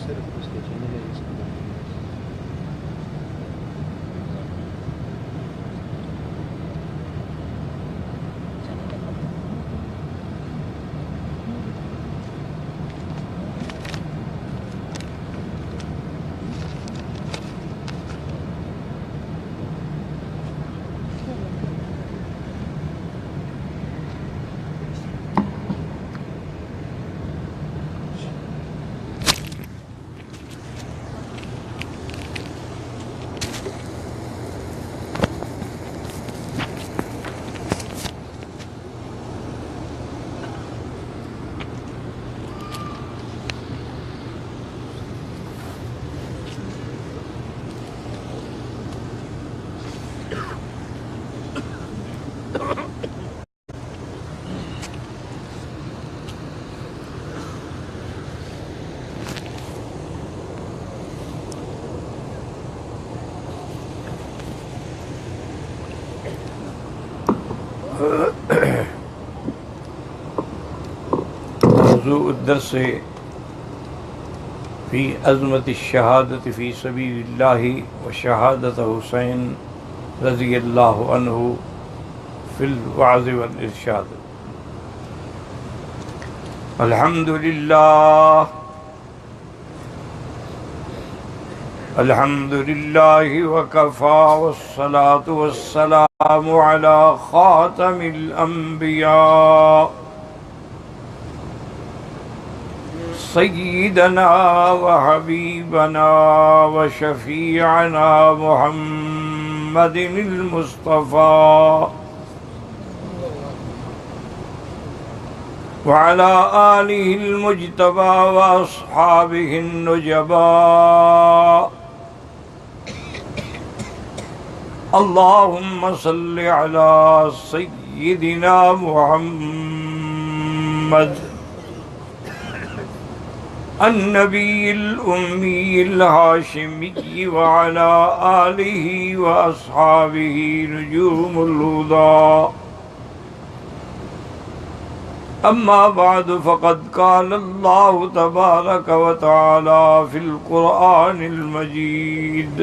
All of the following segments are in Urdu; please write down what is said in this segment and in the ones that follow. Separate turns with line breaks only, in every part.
صرف اس کے چینل ہے اس کا
موضوع الدرس في عظمة الشهادة في سبيل الله وشهادة حسين رضي الله عنه في الوعظ والإرشاد. الحمد لله وكفى والصلاة والسلام على خاتم الأنبياء سيدنا وحبيبنا وشفيعنا محمد المصطفى وعلى آله المجتبى وأصحابه النجباء. اللهم صل على سيدنا محمد النبي الأمي الهاشمي وعلى آله وأصحابه نجوم الهدى. أما بعد فقد قال الله تبارك وتعالى في القرآن المجيد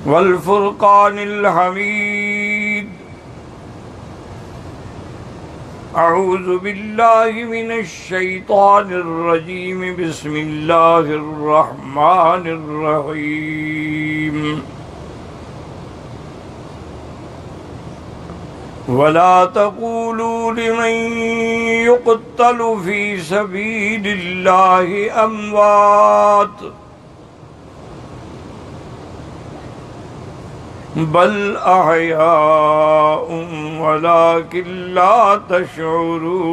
والفرقان الحميد. أعوذ بالله من الشيطان الرجيم. بسم الله الرحمن الرحيم. ولا تقولوا لمن يقتل في سبيل الله أموات بل أحياء ولكن لا تشعرون.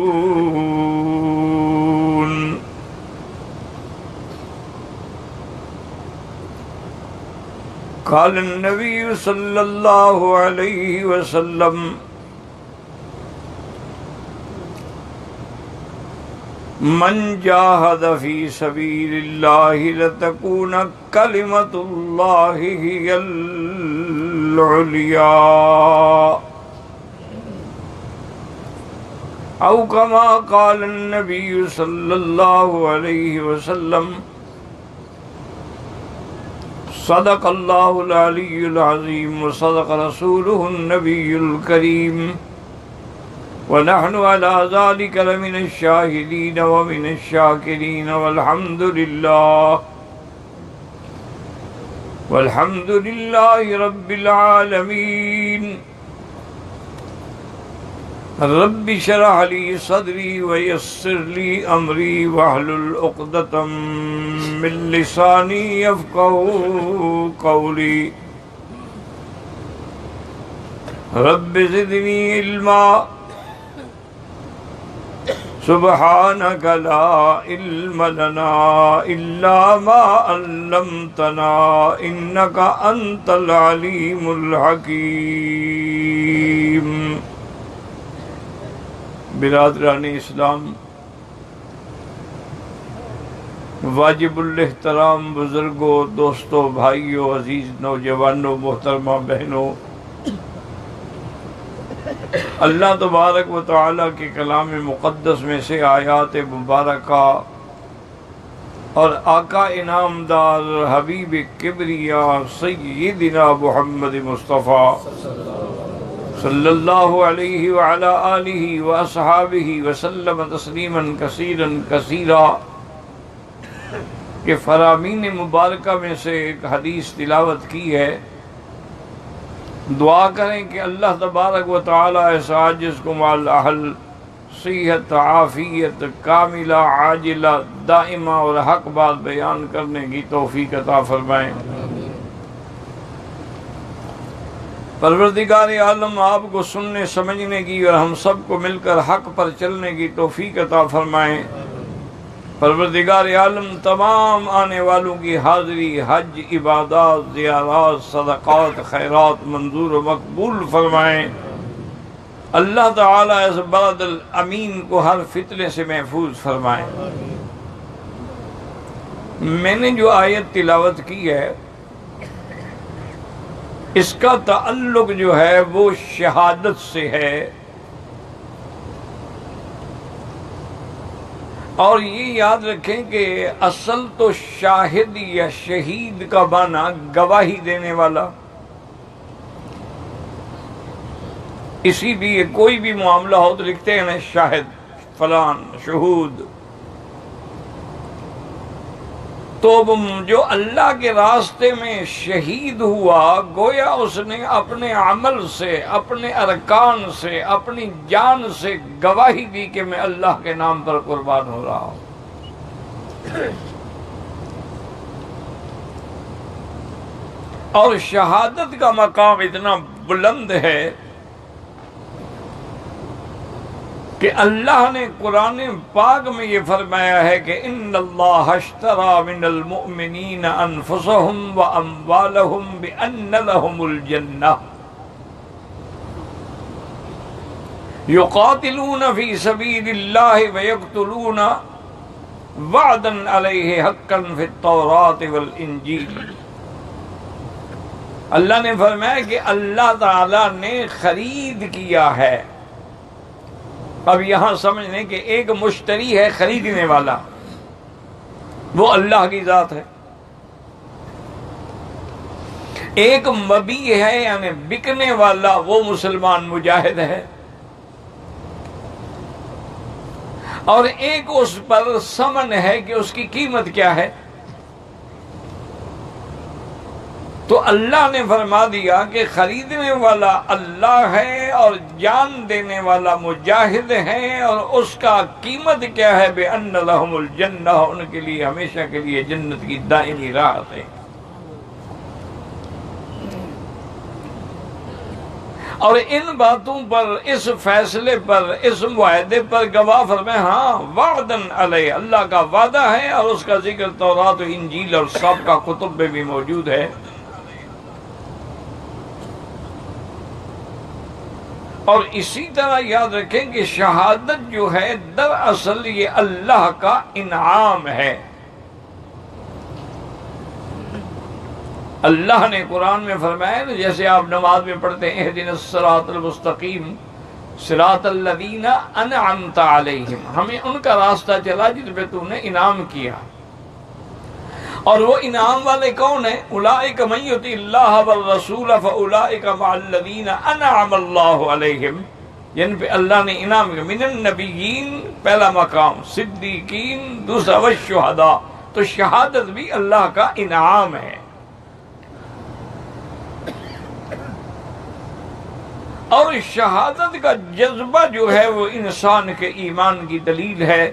قال النبي صلى الله عليه وسلم من جاهد في سبيل الله لتكون كلمة الله هي العليا أو كما قال النبي صلى الله عليه وسلم. صدق الله العلي العظيم وصدق رسوله النبي الكريم ونحن على ذلك لمن الشاهدين ومن الشاكرين والحمد لله رب العالمين. رب اشرح لي صدري ويسر لي أمري واحلل عقدة من لساني يفقهوا قولي. رب زدني علما سبحانك لا علم لنا إلا ما علمتنا إنك أنت العليم الحكيم. برادران اسلام، واجب الاحترام بزرگوں، دوستوں، بھائیوں، عزیز نوجوانوں، محترمہ بہنوں، اللہ تبارک و تعالیٰ کے کلام مقدس میں سے آیات مبارکہ اور آقا انعام دار حبیب کبریا سیدنا محمد مصطفیٰ صلی اللہ علیہ وعلی آلہ واصحابہ وسلم تسلیما کثیرا کثیرا کہ فرامین مبارکہ میں سے ایک حدیث تلاوت کی ہے۔ دعا کریں کہ اللہ تبارک و تعالیٰ اس عاجز کو مال اہل صحت عافیت کاملہ عاجلہ دائمہ اور حق بات بیان کرنے کی توفیق عطا فرمائیں۔ پروردگار عالم آپ کو سننے سمجھنے کی اور ہم سب کو مل کر حق پر چلنے کی توفیق عطا فرمائیں۔ پروردگار عالم تمام آنے والوں کی حاضری حج عبادات زیارات صدقات خیرات منظور و مقبول فرمائیں۔ اللہ تعالیٰ اس بلد الامین کو ہر فتنے سے محفوظ فرمائیں۔ میں نے جو آیت تلاوت کی ہے اس کا تعلق جو ہے وہ شہادت سے ہے، اور یہ یاد رکھیں کہ اصل تو شاہد یا شہید کا معنی گواہی دینے والا، اسی لیے کوئی بھی معاملہ ہو تو لکھتے ہیں نا شاہد فلان شہود۔ تو جو اللہ کے راستے میں شہید ہوا گویا اس نے اپنے عمل سے اپنے ارکان سے اپنی جان سے گواہی دی کہ میں اللہ کے نام پر قربان ہو رہا ہوں۔ اور شہادت کا مقام اتنا بلند ہے کہ اللہ نے قرآن پاک میں یہ فرمایا ہے کہ ان اللہ اشترى من المؤمنین انفسهم واموالهم بان لهم الجنہ یقاتلون فی سبیل اللہ ویقتلون وعدا علیہ حقا فی التوراۃ والانجیل۔ اللہ نے فرمایا کہ اللہ تعالی نے خرید کیا ہے۔ اب یہاں سمجھ لیں کہ ایک مشتری ہے خریدنے والا، وہ اللہ کی ذات ہے۔ ایک مبیع ہے یعنی بکنے والا، وہ مسلمان مجاہد ہے، اور ایک اس پر ثمن ہے کہ اس کی قیمت کیا ہے۔ تو اللہ نے فرما دیا کہ خریدنے والا اللہ ہے اور جان دینے والا مجاہد ہے، اور اس کا قیمت کیا ہے؟ بِأَنَّ لَهُمُ الْجَنَّةُ، ان کے لیے ہمیشہ کے لیے جنت کی دائمی راحت ہے۔ اور ان باتوں پر، اس فیصلے پر، اس معاہدے پر گواہ فرمائے ہاں وعدن علیہ، اللہ کا وعدہ ہے، اور اس کا ذکر تورات و انجیل اور سابقہ کتب میں بھی موجود ہے۔ اور اسی طرح یاد رکھیں کہ شہادت جو ہے دراصل یہ اللہ کا انعام ہے۔ اللہ نے قرآن میں فرمایا نا، جیسے آپ نماز میں پڑھتے ہیں اہدنا الصراط المستقیم صراط الذین انعمت علیہم، ہمیں ان کا راستہ چلا جن پہ تو نے انعام کیا۔ اور وہ انعام والے کون ہیں؟ اولئک من یطع اللہ والرسول فاولئک مع الذین انعم اللہ علیہم، جن پہ اللہ نے انعام کیا۔ من النبیین پہلا مقام، صدیقین دوسرا، والشہداء، تو شہادت بھی اللہ کا انعام ہے۔ اور شہادت کا جذبہ جو ہے وہ انسان کے ایمان کی دلیل ہے۔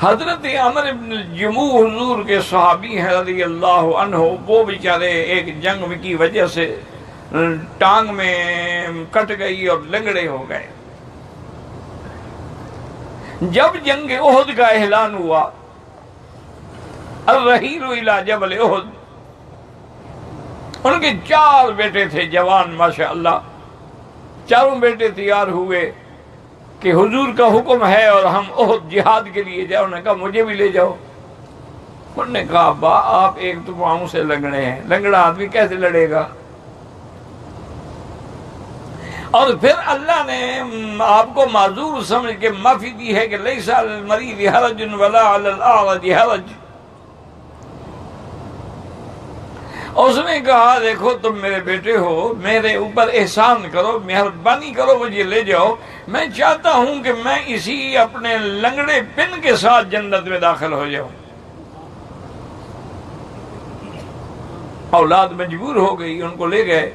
حضرت عمر بن الجموح حضور کے صحابی ہیں رضی اللہ عنہ، وہ بیچارے ایک جنگ کی وجہ سے ٹانگ میں کٹ گئی اور لنگڑے ہو گئے۔ جب جنگ احد کا اعلان ہوا، الرحیل الی جبل احد، ان کے 4 بیٹے تھے جوان ماشاءاللہ، چاروں بیٹے تیار ہوئے کہ حضور کا حکم ہے اور ہم احد جہاد کے لیے جاؤ۔ انہوں نے کہا مجھے بھی لے جاؤ۔ انہوں نے کہا ابا آپ ایک تو پاؤں سے لنگڑے ہیں، لنگڑا آدمی کیسے لڑے گا؟ اور پھر اللہ نے آپ کو معذور سمجھ کے معافی دی ہے کہ لیس علی المریض حرج ولا علی الاعرج حرج. اس نے کہا دیکھو تم میرے بیٹے ہو، میرے اوپر احسان کرو، مہربانی کرو، مجھے لے جاؤ، میں چاہتا ہوں کہ میں اسی اپنے لنگڑے پن کے ساتھ جنت میں داخل ہو جاؤں. اولاد مجبور ہو گئی، ان کو لے گئے.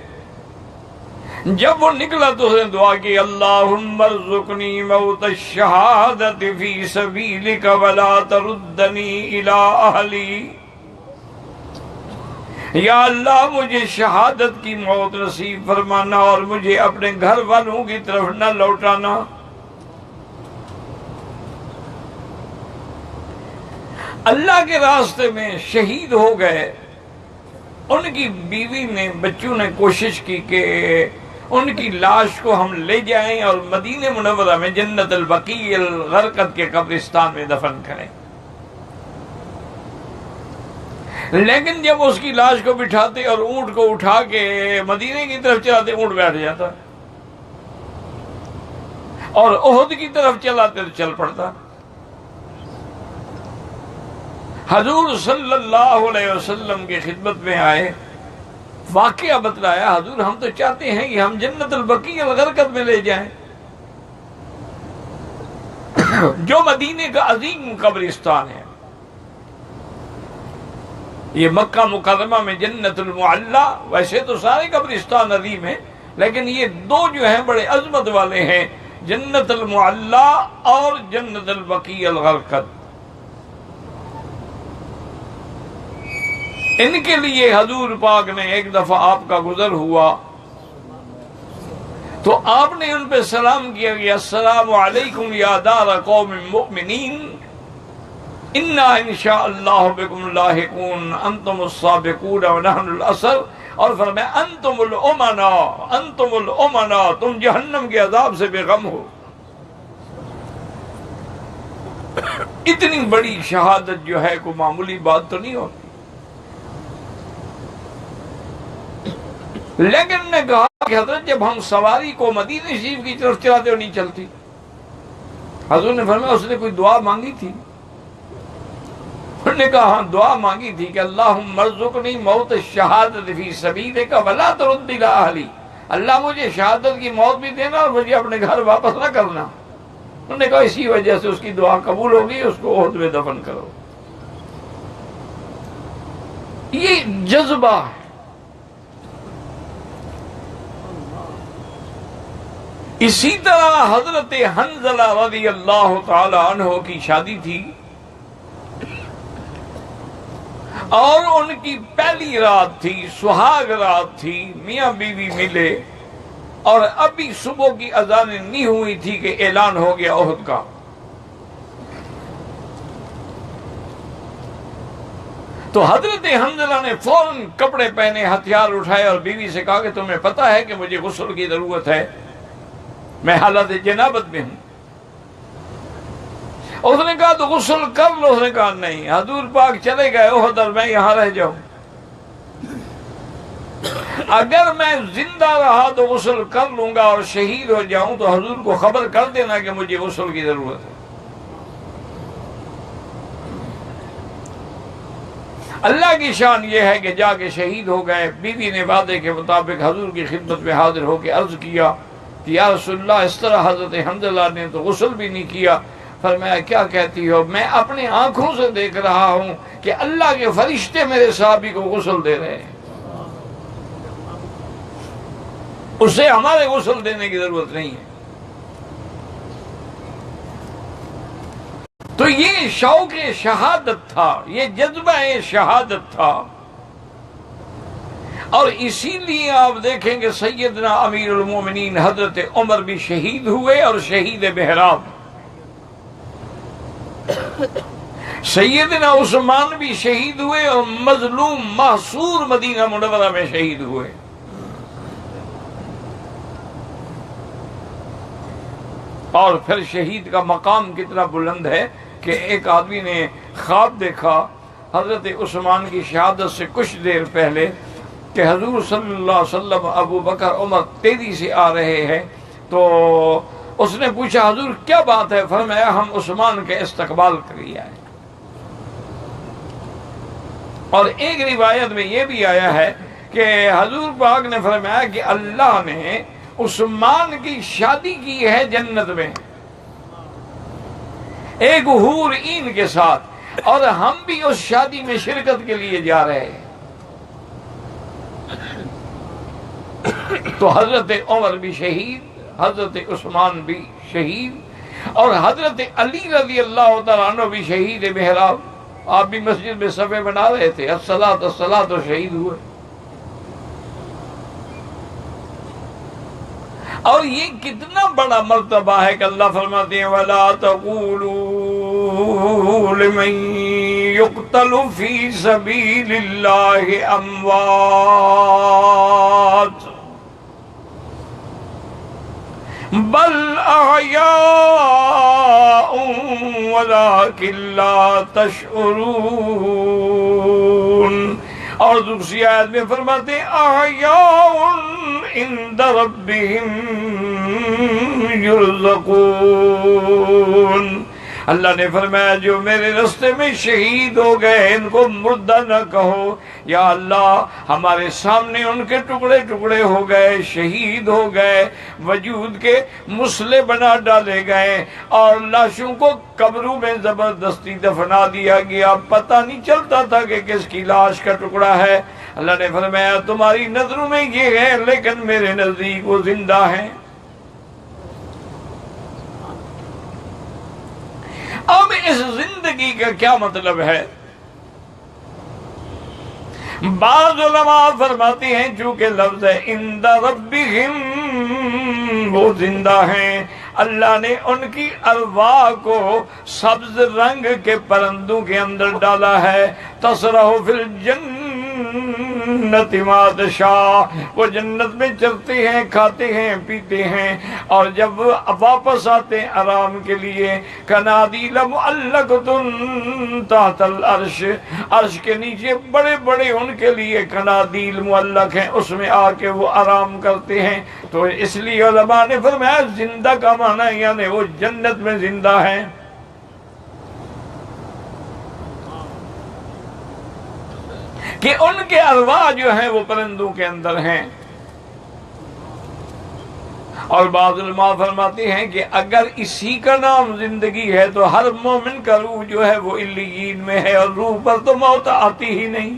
جب وہ نکلا تو اس نے دعا کی اللہم ارزقنی موت الشہادت فی سبیلک ولا تردنی الی اہلی. یا اللہ مجھے شہادت کی موت نصیب فرمانا اور مجھے اپنے گھر والوں کی طرف نہ لوٹانا. اللہ کے راستے میں شہید ہو گئے. ان کی بیوی نے، بچوں نے کوشش کی کہ ان کی لاش کو ہم لے جائیں اور مدینہ منورہ میں جنت البقیع الغرقد کے قبرستان میں دفن کریں. لیکن جب اس کی لاش کو بٹھاتے اور اونٹ کو اٹھا کے مدینے کی طرف چلاتے، اونٹ بیٹھ جاتا اور احد کی طرف چلاتے تو چل پڑتا. حضور صلی اللہ علیہ وسلم کی خدمت میں آئے، واقعہ بتلایا. حضور ہم تو چاہتے ہیں کہ ہم جنت البقیع الغرقد میں لے جائیں، جو مدینے کا عظیم قبرستان ہے. یہ مکہ مکرمہ میں جنت المعلی، ویسے تو سارے قبرستان عظیم ہیں لیکن یہ دو جو ہیں بڑے عظمت والے ہیں، جنت المعلی اور جنت البقیع الغرقد. ان کے لیے حضور پاک نے ایک دفعہ آپ کا گزر ہوا تو آپ نے ان پہ سلام کیا کہ السلام علیکم یا دار قوم مؤمنین انا انشاء اللہ بکم لاحقون انتم السابقون ونحن الاثر. اور فرمایا انتم الامناء، انتم الامناء، تم جہنم کے عذاب سے بے غم ہو. اتنی بڑی شہادت جو ہے کوئی معمولی بات تو نہیں ہوتی. لیکن نے کہا کہ حضرت جب ہم سواری کو مدینہ شریف کی طرف چلاتے ہو نہیں چلتی. حضور نے فرمایا اس نے کوئی دعا مانگی تھی؟ انہوں نے کہا ہاں دعا مانگی تھی کہ اللہم ارزقنی موت الشہادت فی سبیلک ولا ترد الی اہلی. اللہ مجھے شہادت کی موت بھی دینا اور مجھے اپنے گھر واپس نہ کرنا. انہوں نے کہا اسی وجہ سے اس کی دعا قبول ہوگی، اس کو احد میں دفن کرو. یہ جذبہ ہے. اسی طرح حضرت حنظلہ رضی اللہ تعالی عنہ کی شادی تھی اور ان کی پہلی رات تھی، سہاگ رات تھی. میاں بیوی ملے اور ابھی صبح کی اذان نہیں ہوئی تھی کہ اعلان ہو گیا احد کا. تو حضرت حنظلہ نے فوراً کپڑے پہنے، ہتھیار اٹھائے اور بیوی سے کہا کہ تمہیں پتہ ہے کہ مجھے غسل کی ضرورت ہے، میں حالت جنابت میں ہوں. اس نے کہا تو غسل کر لو. اس نے کہا نہیں، حضور پاک چلے گئے احد اور میں یہاں رہ جاؤں. اگر میں زندہ رہا تو غسل کر لوں گا اور شہید ہو جاؤں تو حضور کو خبر کر دینا کہ مجھے غسل کی ضرورت ہے. اللہ کی شان یہ ہے کہ جا کے شہید ہو گئے. بیوی نے وعدے کے مطابق حضور کی خدمت میں حاضر ہو کے عرض کیا کہ یا رسول اللہ اس طرح حضرت حنظلہ نے تو غسل بھی نہیں کیا. فرمایا کیا کہتی ہو؟ میں اپنی آنکھوں سے دیکھ رہا ہوں کہ اللہ کے فرشتے میرے صحابی کو غسل دے رہے ہیں، اسے ہمارے غسل دینے کی ضرورت نہیں ہے. تو یہ شوق شہادت تھا، یہ جذبہ شہادت تھا. اور اسی لیے آپ دیکھیں کہ سیدنا امیر المومنین حضرت عمر بھی شہید ہوئے اور شہید محراب. سیدنا عثمان بھی شہید ہوئے اور مظلوم محصور مدینہ منورہ میں شہید ہوئے. اور پھر شہید کا مقام کتنا بلند ہے کہ ایک آدمی نے خواب دیکھا حضرت عثمان کی شہادت سے کچھ دیر پہلے کہ حضور صلی اللہ علیہ وسلم ابو بکر عمر تیزی سے آ رہے ہیں، تو اس نے پوچھا حضور کیا بات ہے؟ فرمایا ہم عثمان کے استقبال کے لیے آئے۔ اور ایک روایت میں یہ بھی آیا ہے کہ حضور پاک نے فرمایا کہ اللہ نے عثمان کی شادی کی ہے جنت میں ایک حور عین کے ساتھ، اور ہم بھی اس شادی میں شرکت کے لیے جا رہے ہیں۔ تو حضرت عمر بھی شہید، حضرت عثمان بھی شہید، اور حضرت علی رضی اللہ تعالیٰ عنہ بھی شہید محراب۔ آپ بھی مسجد میں صفے بنا رہے تھے، الصلاۃ الصلاۃ، تو شہید ہوئے۔ اور یہ کتنا بڑا مرتبہ ہے کہ اللہ فرماتے ہیں وَلَا تَقُولُوا لِمَن يُقْتَلُ فِي سَبِيلِ اللَّهِ أَمْوَاتٌ بل احیاء ولکن لا تشعرون۔ اور دوسری آیت میں فرماتے ہیں احیاء عند ربہم یرزقون۔ اللہ نے فرمایا جو میرے راستے میں شہید ہو گئے ان کو مردہ نہ کہو، یا اللہ ہمارے سامنے ان کے ٹکڑے ٹکڑے ہو گئے، شہید ہو گئے، وجود کے مسلح بنا ڈالے گئے، اور لاشوں کو قبروں میں زبردستی دفنا دیا گیا، پتہ نہیں چلتا تھا کہ کس کی لاش کا ٹکڑا ہے۔ اللہ نے فرمایا تمہاری نظروں میں یہ ہے لیکن میرے نزدیک وہ زندہ ہیں۔ اب اس زندگی کا کیا مطلب ہے؟ بعض علماء فرماتے ہیں چونکہ لفظ عند ربہم، وہ زندہ ہیں، اللہ نے ان کی ارواح کو سبز رنگ کے پرندوں کے اندر ڈالا ہے، تسرح فی الجنت ما تشاء، وہ جنت میں چلتے ہیں، کھاتے ہیں، پیتے ہیں، اور جب واپس آتے ہیں آرام کے لیے کنادیل معلقۃ تحت العرش، عرش کے نیچے بڑے بڑے ان کے لیے کنادیل معلق ہیں، اس میں آ کے وہ آرام کرتے ہیں۔ تو اس لیے علماء نے فرمایا زندہ کا معنی یعنی وہ جنت میں زندہ ہیں۔ کہ ان کے ارواح جو ہیں وہ پرندوں کے اندر ہیں۔ اور بعض علماء فرماتے ہیں کہ اگر اسی کا نام زندگی ہے تو ہر مومن کا روح جو ہے وہ علیین میں ہے، اور روح پر تو موت آتی ہی نہیں۔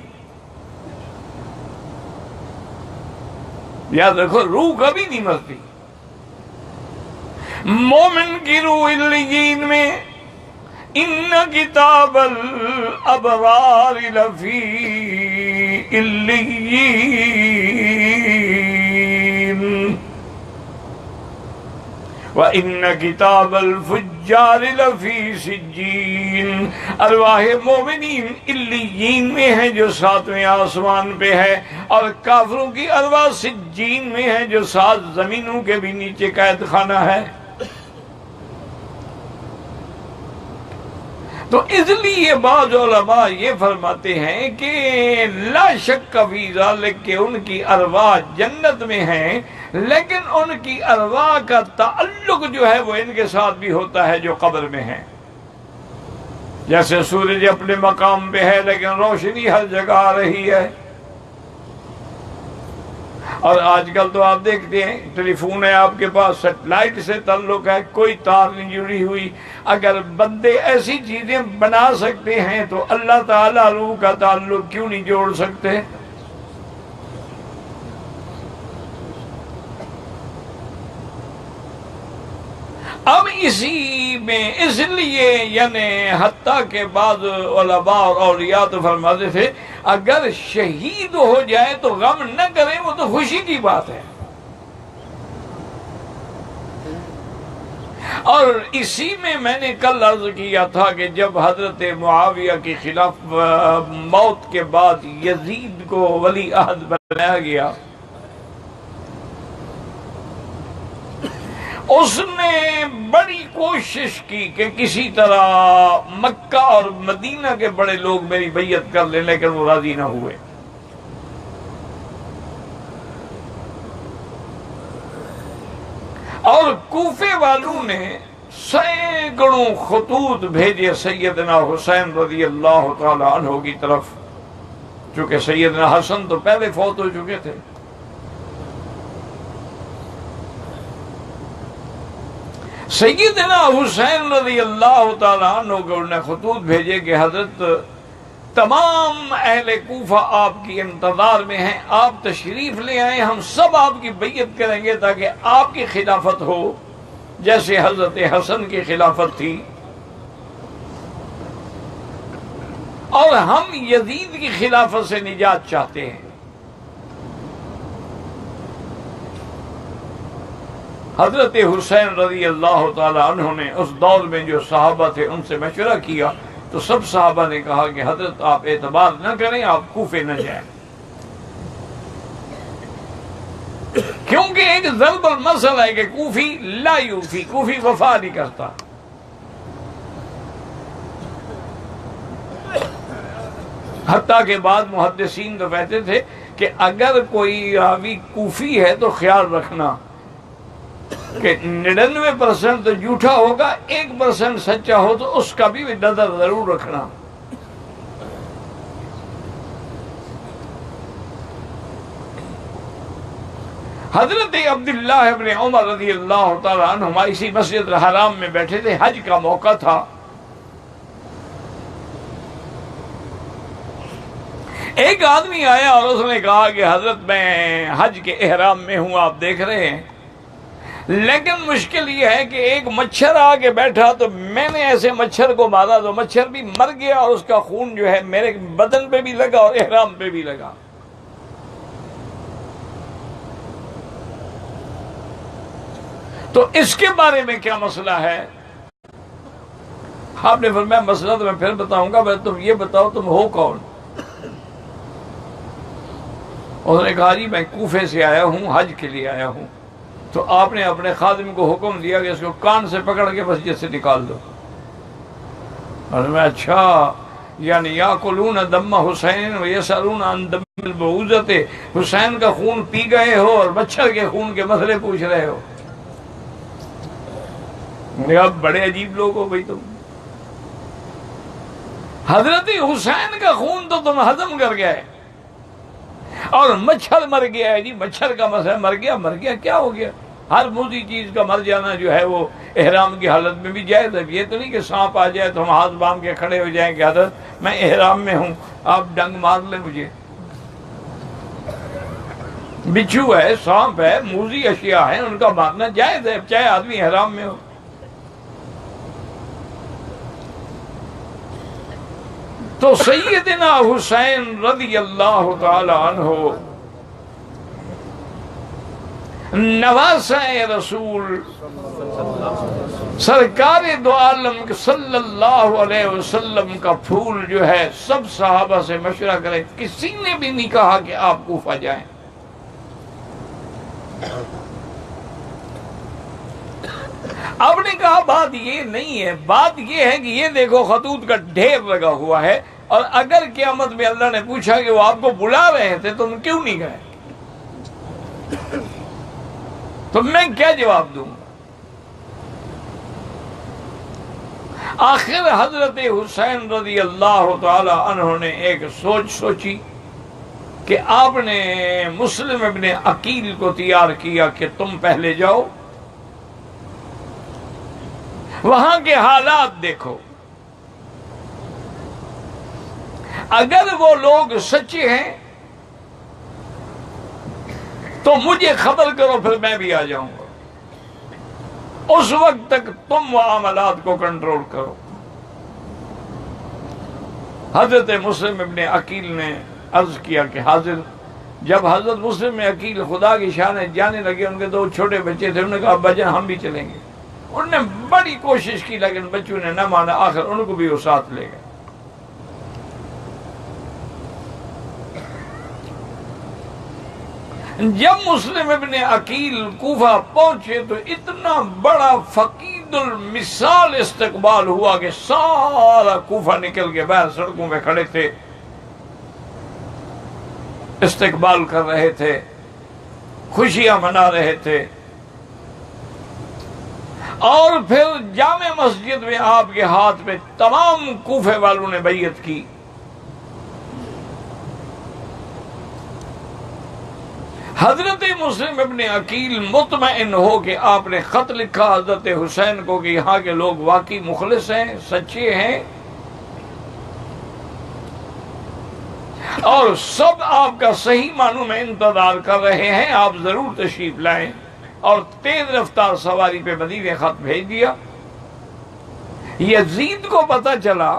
یاد رکھو روح کبھی نہیں مرتی، مومن کی روح علیین میں۔ ان کتاب الابرار لفی علیین وَإِنَّ كِتَابَ الْفُجَّارِ لَفِي سِجِّينَ۔ ارواح مومنین علیین میں ہیں جو ساتویں آسمان پہ ہے، اور کافروں کی ارواح سجین میں ہیں جو 7 زمینوں کے بھی نیچے قید خانہ ہے۔ تو اس لیے بعض علماء یہ فرماتے ہیں کہ لا شک فی ذالک کہ ان کی ارواح جنت میں ہیں، لیکن ان کی ارواح کا تعلق جو ہے وہ ان کے ساتھ بھی ہوتا ہے جو قبر میں ہیں۔ جیسے سورج اپنے مقام پہ ہے لیکن روشنی ہر جگہ آ رہی ہے۔ اور آج کل تو آپ دیکھتے ہیں ٹیلی فون ہے آپ کے پاس، سیٹلائٹ سے تعلق ہے، کوئی تار نہیں جڑی ہوئی۔ اگر بندے ایسی چیزیں بنا سکتے ہیں تو اللہ تعالیٰ روح کا تعلق کیوں نہیں جوڑ سکتے؟ اب اسی میں اس لیے یعنی حتیٰ کہ بعض علماء اور اولیاء تو فرماتے تھے اگر شہید ہو جائے تو غم نہ کریں، وہ تو خوشی کی بات ہے۔ اور اسی میں نے کل عرض کیا تھا کہ جب حضرت معاویہ کی خلاف موت کے بعد یزید کو ولی عہد بنایا گیا، اس نے بڑی کوشش کی کہ کسی طرح مکہ اور مدینہ کے بڑے لوگ میری بیعت کر لیں، لیکن وہ راضی نہ ہوئے۔ اور کوفے والوں نے سینکڑوں خطوط بھیجے سیدنا حسین رضی اللہ تعالی عنہ کی طرف، چونکہ سیدنا حسن تو پہلے فوت ہو چکے تھے۔ سیدنا حسین رضی اللہ تعالی عنہ کو انہوں نے خطوط بھیجے کہ حضرت تمام اہل کوفہ آپ کی انتظار میں ہیں، آپ تشریف لے آئیں، ہم سب آپ کی بیعت کریں گے تاکہ آپ کی خلافت ہو جیسے حضرت حسن کی خلافت تھی، اور ہم یزید کی خلافت سے نجات چاہتے ہیں۔ حضرت حسین رضی اللہ تعالی عنہ نے اس دور میں جو صحابہ تھے ان سے مشورہ کیا تو سب صحابہ نے کہا کہ حضرت آپ اعتبار نہ کریں، آپ کوفے نہ جائیں، کیونکہ ایک ضرب المثل ہے کہ کوفی لا یوفی، کوفی وفا نہیں کرتا۔ حتیٰ کہ بعض محدثین تو کہتے تھے کہ اگر کوئی راوی کوفی ہے تو خیال رکھنا کہ 99% تو جھوٹا ہوگا، 1% سچا ہو تو اس کا بھی نظر ضرور رکھنا۔ حضرت عبداللہ ابن عمر رضی اللہ تعالی عنہما اسی مسجد الحرام میں بیٹھے تھے، حج کا موقع تھا۔ ایک آدمی آیا اور اس نے کہا کہ حضرت میں حج کے احرام میں ہوں، آپ دیکھ رہے ہیں، لیکن مشکل یہ ہے کہ ایک مچھر آ کے بیٹھا تو میں نے ایسے مچھر کو مارا تو مچھر بھی مر گیا اور اس کا خون جو ہے میرے بدن پہ بھی لگا اور احرام پہ بھی لگا۔ تو اس کے بارے میں کیا مسئلہ ہے؟ آپ نے فرمایا مسئلہ تو میں پھر بتاؤں گا، بس تم یہ بتاؤ تم ہو کون؟ اس نے کہا جی میں کوفے سے آیا ہوں، حج کے لیے آیا ہوں۔ تو آپ نے اپنے خادم کو حکم دیا کہ اس کو کان سے پکڑ کے مسجد سے نکال دو۔ اور میں اچھا، یعنی یاکلون دم حسین ویسألون عن دم البعوضۃ، حسین کا خون پی گئے ہو اور مچھر کے خون کے مسئلے پوچھ رہے ہو؟ اب بڑے عجیب لوگ ہو بھائی تم۔ حضرت حسین کا خون تو تم ہضم کر گئے اور مچھر مر گیا ہے جی، مچھر کا مسئلہ مر گیا کیا ہو گیا؟ ہر موذی چیز کا مر جانا جو ہے وہ احرام کی حالت میں بھی جائز ہے۔ یہ تو نہیں کہ سانپ آ جائے تو ہم ہاتھ باندھ کے کھڑے ہو جائیں کہ حضرت میں احرام میں ہوں، آپ ڈنگ مار لیں مجھے۔ بچھو ہے، سانپ ہے، موذی اشیاء ہیں، ان کا مارنا جائز ہے چاہے آدمی احرام میں ہو۔ تو سیدنا حسین رضی اللہ تعالی عنہ نواسہ رسول سرکار دو عالم صلی اللہ علیہ وسلم کا پھول جو ہے، سب صحابہ سے مشورہ کرے، کسی نے بھی نہیں کہا کہ آپ کوفہ جائیں۔ اب نے کہا بات یہ نہیں ہے، بات یہ ہے کہ یہ دیکھو خطوط کا ڈھیر لگا ہوا ہے، اور اگر قیامت میں اللہ نے پوچھا کہ وہ آپ کو بلا رہے تھے تم کیوں نہیں گئے تو میں کیا جواب دوں گا؟ آخر حضرت حسین رضی اللہ تعالی عنہ نے ایک سوچ سوچی کہ آپ نے مسلم ابن عقیل کو تیار کیا کہ تم پہلے جاؤ، وہاں کے حالات دیکھو، اگر وہ لوگ سچے ہیں تو مجھے خبر کرو، پھر میں بھی آ جاؤں گا۔ اس وقت تک تم معاملات کو کنٹرول کرو۔ حضرت مسلم ابن عقیل نے عرض کیا کہ حاضر۔ جب حضرت مسلم ابن عقیل خدا کی شان ہے جانے لگے، ان کے دو چھوٹے بچے تھے، انہوں نے کہا ابا جان ہم بھی چلیں گے۔ انہوں نے بڑی کوشش کی لیکن بچوں نے نہ مانا، آخر ان کو بھی وہ ساتھ لے گئے۔ جب مسلم ابن عقیل کوفہ پہنچے تو اتنا بڑا فقید المثال استقبال ہوا کہ سارا کوفہ نکل کے باہر سڑکوں پہ کھڑے تھے، استقبال کر رہے تھے، خوشیاں منا رہے تھے۔ اور پھر جامع مسجد میں آپ کے ہاتھ میں تمام کوفے والوں نے بیعت کی. حضرت مسلم ابن عقیل مطمئن ہو کہ آپ نے خط لکھا حضرت حسین کو کہ یہاں کے لوگ واقعی مخلص ہیں، سچے ہیں، اور سب آپ کا صحیح معنوں میں انتظار کر رہے ہیں، آپ ضرور تشریف لائیں. اور تیز رفتار سواری پہ مدینے خط بھیج دیا. یزید کو پتہ چلا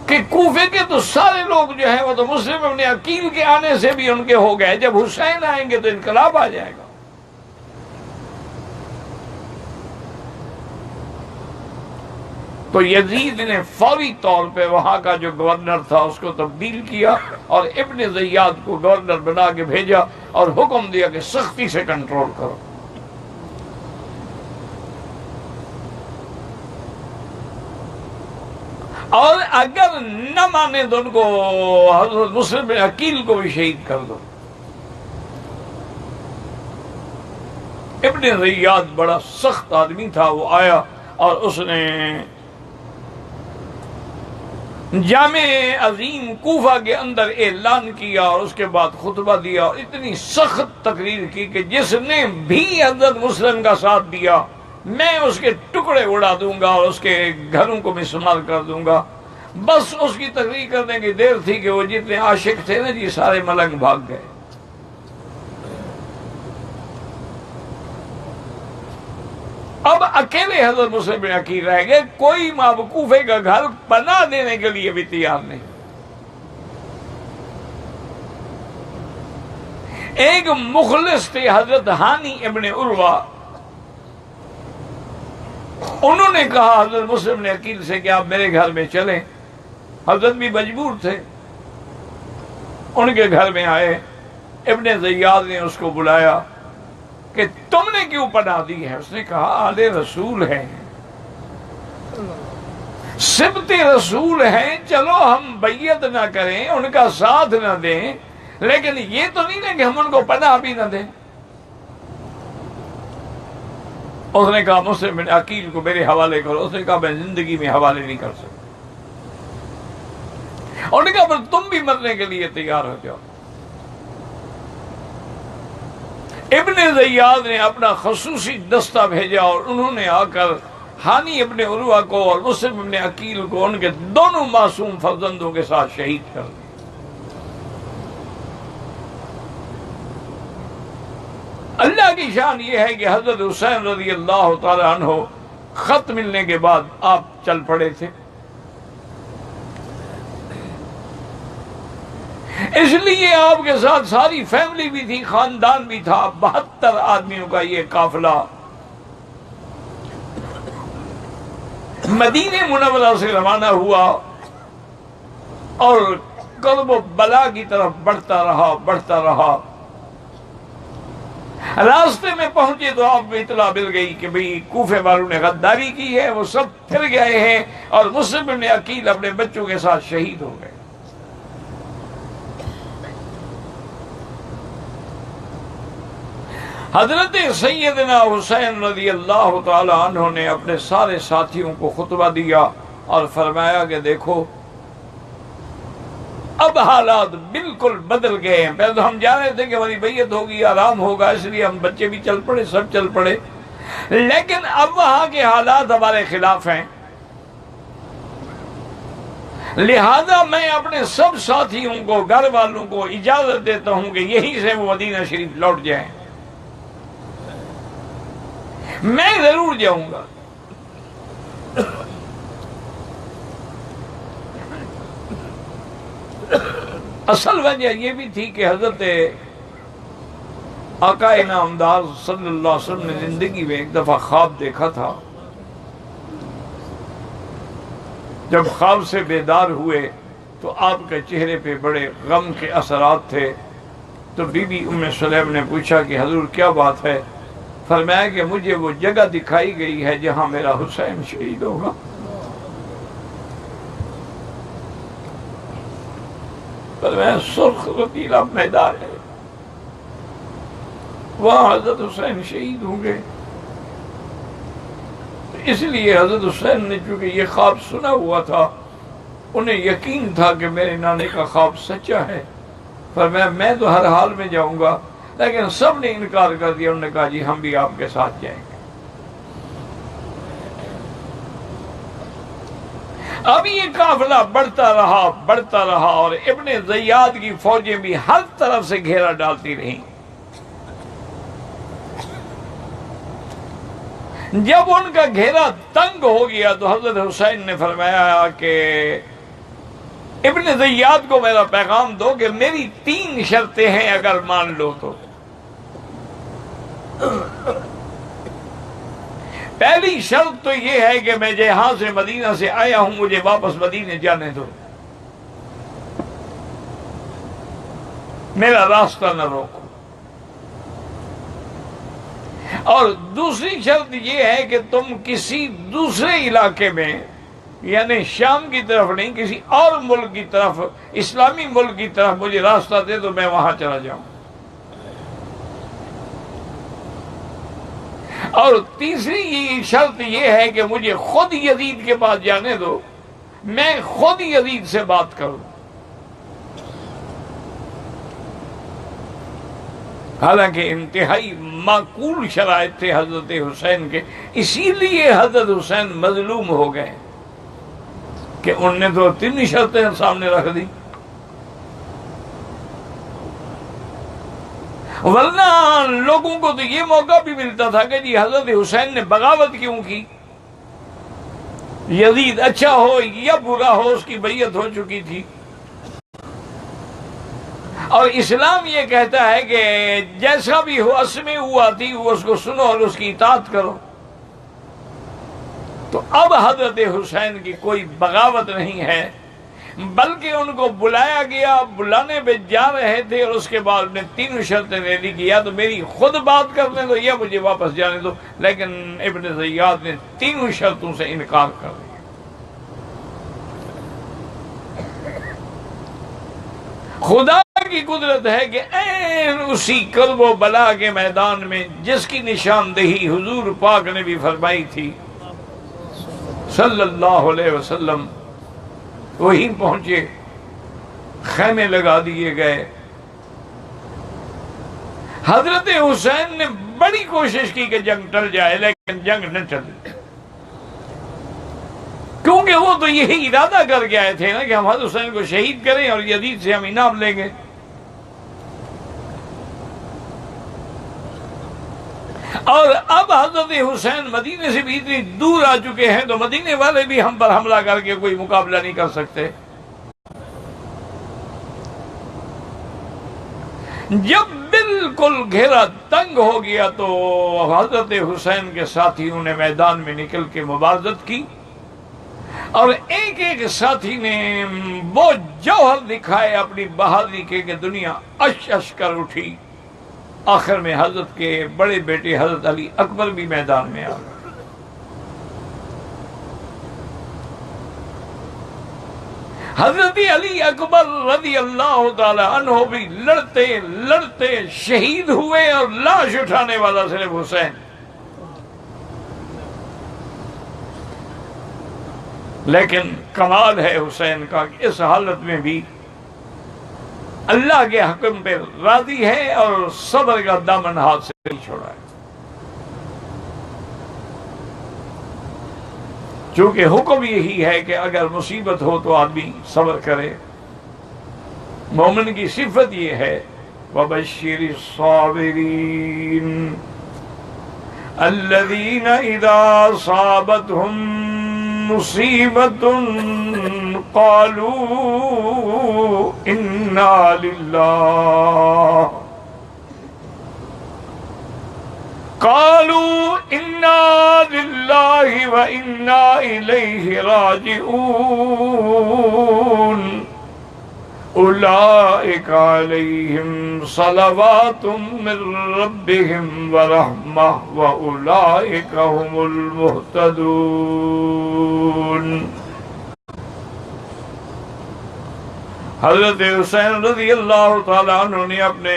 کہ کوفے کے تو سارے لوگ جو ہیں وہ تو مسلم ابن عقیل کے آنے سے بھی ان کے ہو گئے، جب حسین آئیں گے تو انقلاب آ جائے گا. تو یزید نے فوری طور پہ وہاں کا جو گورنر تھا اس کو تبدیل کیا اور ابن زیاد کو گورنر بنا کے بھیجا اور حکم دیا کہ سختی سے کنٹرول کرو. اور اگر نہ مانے تو ان کو حضرت مسلم بن عقیل کو بھی شہید کر دو. ابن زیاد بڑا سخت آدمی تھا، وہ آیا اور اس نے جامع عظیم کوفہ کے اندر اعلان کیا اور اس کے بعد خطبہ دیا اور اتنی سخت تقریر کی کہ جس نے بھی حضرت مسلم کا ساتھ دیا میں اس کے ٹکڑے اڑا دوں گا اور اس کے گھروں کو مسمار کر دوں گا. بس اس کی تقریر کرنے کی دیر تھی کہ وہ جتنے عاشق تھے نا جی سارے ملنگ بھاگ گئے. اب اکیلے حضرت مسلم بن عقیل رہ گئے، کوئی کوفے کا گھر پناہ دینے کے لیے بھی تیار نہیں. ایک مخلص تھے حضرت ہانی ابن عروہ، انہوں نے کہا حضرت مسلم نے عقیل سے کہ آپ میرے گھر میں چلیں. حضرت بھی مجبور تھے، ان کے گھر میں آئے. ابن زیاد نے اس کو بلایا کہ تم نے کیوں پناہ دی ہے؟ اس نے کہا آل رسول ہیں، سبت رسول ہیں، چلو ہم بیعت نہ کریں، ان کا ساتھ نہ دیں، لیکن یہ تو نہیں ہے کہ ہم ان کو پناہ بھی نہ دیں. اس نے کہا مسلم بن عقیل کو میرے حوالے کرو. اس نے کہا میں زندگی میں حوالے نہیں کر سکتا. اور نے کہا پر تم بھی مرنے کے لیے تیار ہو جاؤ. ابن زیاد نے اپنا خصوصی دستہ بھیجا اور انہوں نے آ کر ہانی ابن عروہ کو اور مسلم ابن عقیل کو ان کے دونوں معصوم فرزندوں کے ساتھ شہید کر دیا. اللہ کی شان یہ ہے کہ حضرت حسین رضی اللہ تعالی عنہ خط ملنے کے بعد آپ چل پڑے تھے. اس لیے آپ کے ساتھ ساری فیملی بھی تھی، خاندان بھی تھا. 72 آدمیوں کا یہ قافلہ مدینہ منورہ سے روانہ ہوا اور کرب و بلا کی طرف بڑھتا رہا. راستے میں پہنچے تو آپ کو اطلاع مل گئی کہ بھئی کوفے والوں نے غداری کی ہے، وہ سب پھر گئے ہیں اور مسلم بن عقیل اپنے بچوں کے ساتھ شہید ہو گئے. حضرت سیدنا حسین رضی اللہ تعالی عنہ نے اپنے سارے ساتھیوں کو خطبہ دیا اور فرمایا کہ دیکھو اب حالات بالکل بدل گئے ہیں. پہلے تو ہم جا رہے تھے کہ ہماری بیعت ہوگی، آرام ہوگا، اس لیے ہم بچے بھی چل پڑے، سب چل پڑے، لیکن اب وہاں کے حالات ہمارے خلاف ہیں. لہذا میں اپنے سب ساتھیوں کو، گھر والوں کو اجازت دیتا ہوں کہ یہیں سے وہ مدینہ شریف لوٹ جائیں. میں ضرور جاؤں گا. اصل وجہ یہ بھی تھی کہ حضرت آقا انعامدار صلی اللہ علیہ وسلم نے زندگی میں ایک دفعہ خواب دیکھا تھا. جب خواب سے بیدار ہوئے تو آپ کے چہرے پہ بڑے غم کے اثرات تھے. تو بی بی ام سلیم نے پوچھا کہ حضور کیا بات ہے؟ فرمایا کہ مجھے وہ جگہ دکھائی گئی ہے جہاں میرا حسین شہید ہوگا. فرمایا سرخ رتیلا میدان ہے. وہاں حضرت حسین شہید ہوں گے. اس لیے حضرت حسین نے چونکہ یہ خواب سنا ہوا تھا، انہیں یقین تھا کہ میرے نانے کا خواب سچا ہے، فرمایا میں تو ہر حال میں جاؤں گا. لیکن سب نے انکار کر دیا، انہوں نے کہا جی ہم بھی آپ کے ساتھ جائیں گے. اب یہ قافلہ بڑھتا رہا اور ابن زیاد کی فوجیں بھی ہر طرف سے گھیرا ڈالتی رہیں. جب ان کا گھیرا تنگ ہو گیا تو حضرت حسین نے فرمایا کہ ابن زیاد کو میرا پیغام دو کہ میری 3 شرطیں ہیں، اگر مان لو تو. پہلی شرط تو یہ ہے کہ میں جہاں سے مدینہ سے آیا ہوں مجھے واپس مدینے جانے دو، میرا راستہ نہ روکو. اور دوسری شرط یہ ہے کہ تم کسی دوسرے علاقے میں، یعنی شام کی طرف نہیں، کسی اور ملک کی طرف، اسلامی ملک کی طرف مجھے راستہ دے تو میں وہاں چلا جاؤں. اور تیسری شرط یہ ہے کہ مجھے خود یزید کے پاس جانے دو، میں خود یزید سے بات کروں. حالانکہ انتہائی معقول شرائط تھے حضرت حسین کے، اسی لیے حضرت حسین مظلوم ہو گئے کہ ان نے تو 3 شرطیں سامنے رکھ دی. ورنہ لوگوں کو تو یہ موقع بھی ملتا تھا کہ جی حضرت حسین نے بغاوت کیوں کی، یزید اچھا ہو یا برا ہو اس کی بیعت ہو چکی تھی. اور اسلام یہ کہتا ہے کہ جیسا بھی ہو اسمع ہوا تھی وہ اس کو سنو اور اس کی اطاعت کرو. تو اب حضرت حسین کی کوئی بغاوت نہیں ہے، بلکہ ان کو بلایا گیا، بلانے پہ جا رہے تھے اور اس کے بعد نے 3 شرطیں دے دی کہ یا تو میری خود بات کرنے دو یا مجھے واپس جانے دو. لیکن ابن زیاد نے 3 شرطوں سے انکار کر دیا. خدا کی قدرت ہے کہ عین اسی کرب و بلا کے میدان میں جس کی نشاندہی حضور پاک نے بھی فرمائی تھی صلی اللہ علیہ وسلم، وہیں پہنچے، خیمے لگا دیے گئے. حضرت حسین نے بڑی کوشش کی کہ جنگ ٹل جائے، لیکن جنگ نہ ٹلی، کیونکہ وہ تو یہی ارادہ کر کے آئے تھے نا کہ ہم حضرت حسین کو شہید کریں اور یزید سے ہم انعام لیں گے. اور اب حضرت حسین مدینے سے بھی اتنی دور آ چکے ہیں تو مدینے والے بھی ہم پر حملہ کر کے کوئی مقابلہ نہیں کر سکتے. جب بالکل گھیرا تنگ ہو گیا تو حضرت حسین کے ساتھیوں نے میدان میں نکل کے مبارزت کی، اور ایک ایک ساتھی نے وہ جوہر دکھائے اپنی بہادری کے کہ دنیا اش اش کر اٹھی. آخر میں حضرت کے بڑے بیٹے حضرت علی اکبر بھی میدان میں آ گئے. حضرت علی اکبر رضی اللہ تعالی عنہ بھی لڑتے لڑتے شہید ہوئے اور لاش اٹھانے والا صرف حسین. لیکن کمال ہے حسین کا کہ اس حالت میں بھی اللہ کے حکم پہ راضی ہے اور صبر کا دامن ہاتھ سے نہیں چھوڑا ہے. چونکہ حکم یہی ہے کہ اگر مصیبت ہو تو آدمی صبر کرے. مومن کی صفت یہ ہے وَبَشِّرِ الصَّابِرِينَ الَّذِينَ إِذَا أَصَابَتْهُمْ مصیبت قالوا انا للہ وانا الیہ راجعون اولئک علیہم صلوات من ربہم ورحمہ واولئک هم المہتدون. حضرت حسین رضی اللہ تعالیٰ عنہ نے اپنے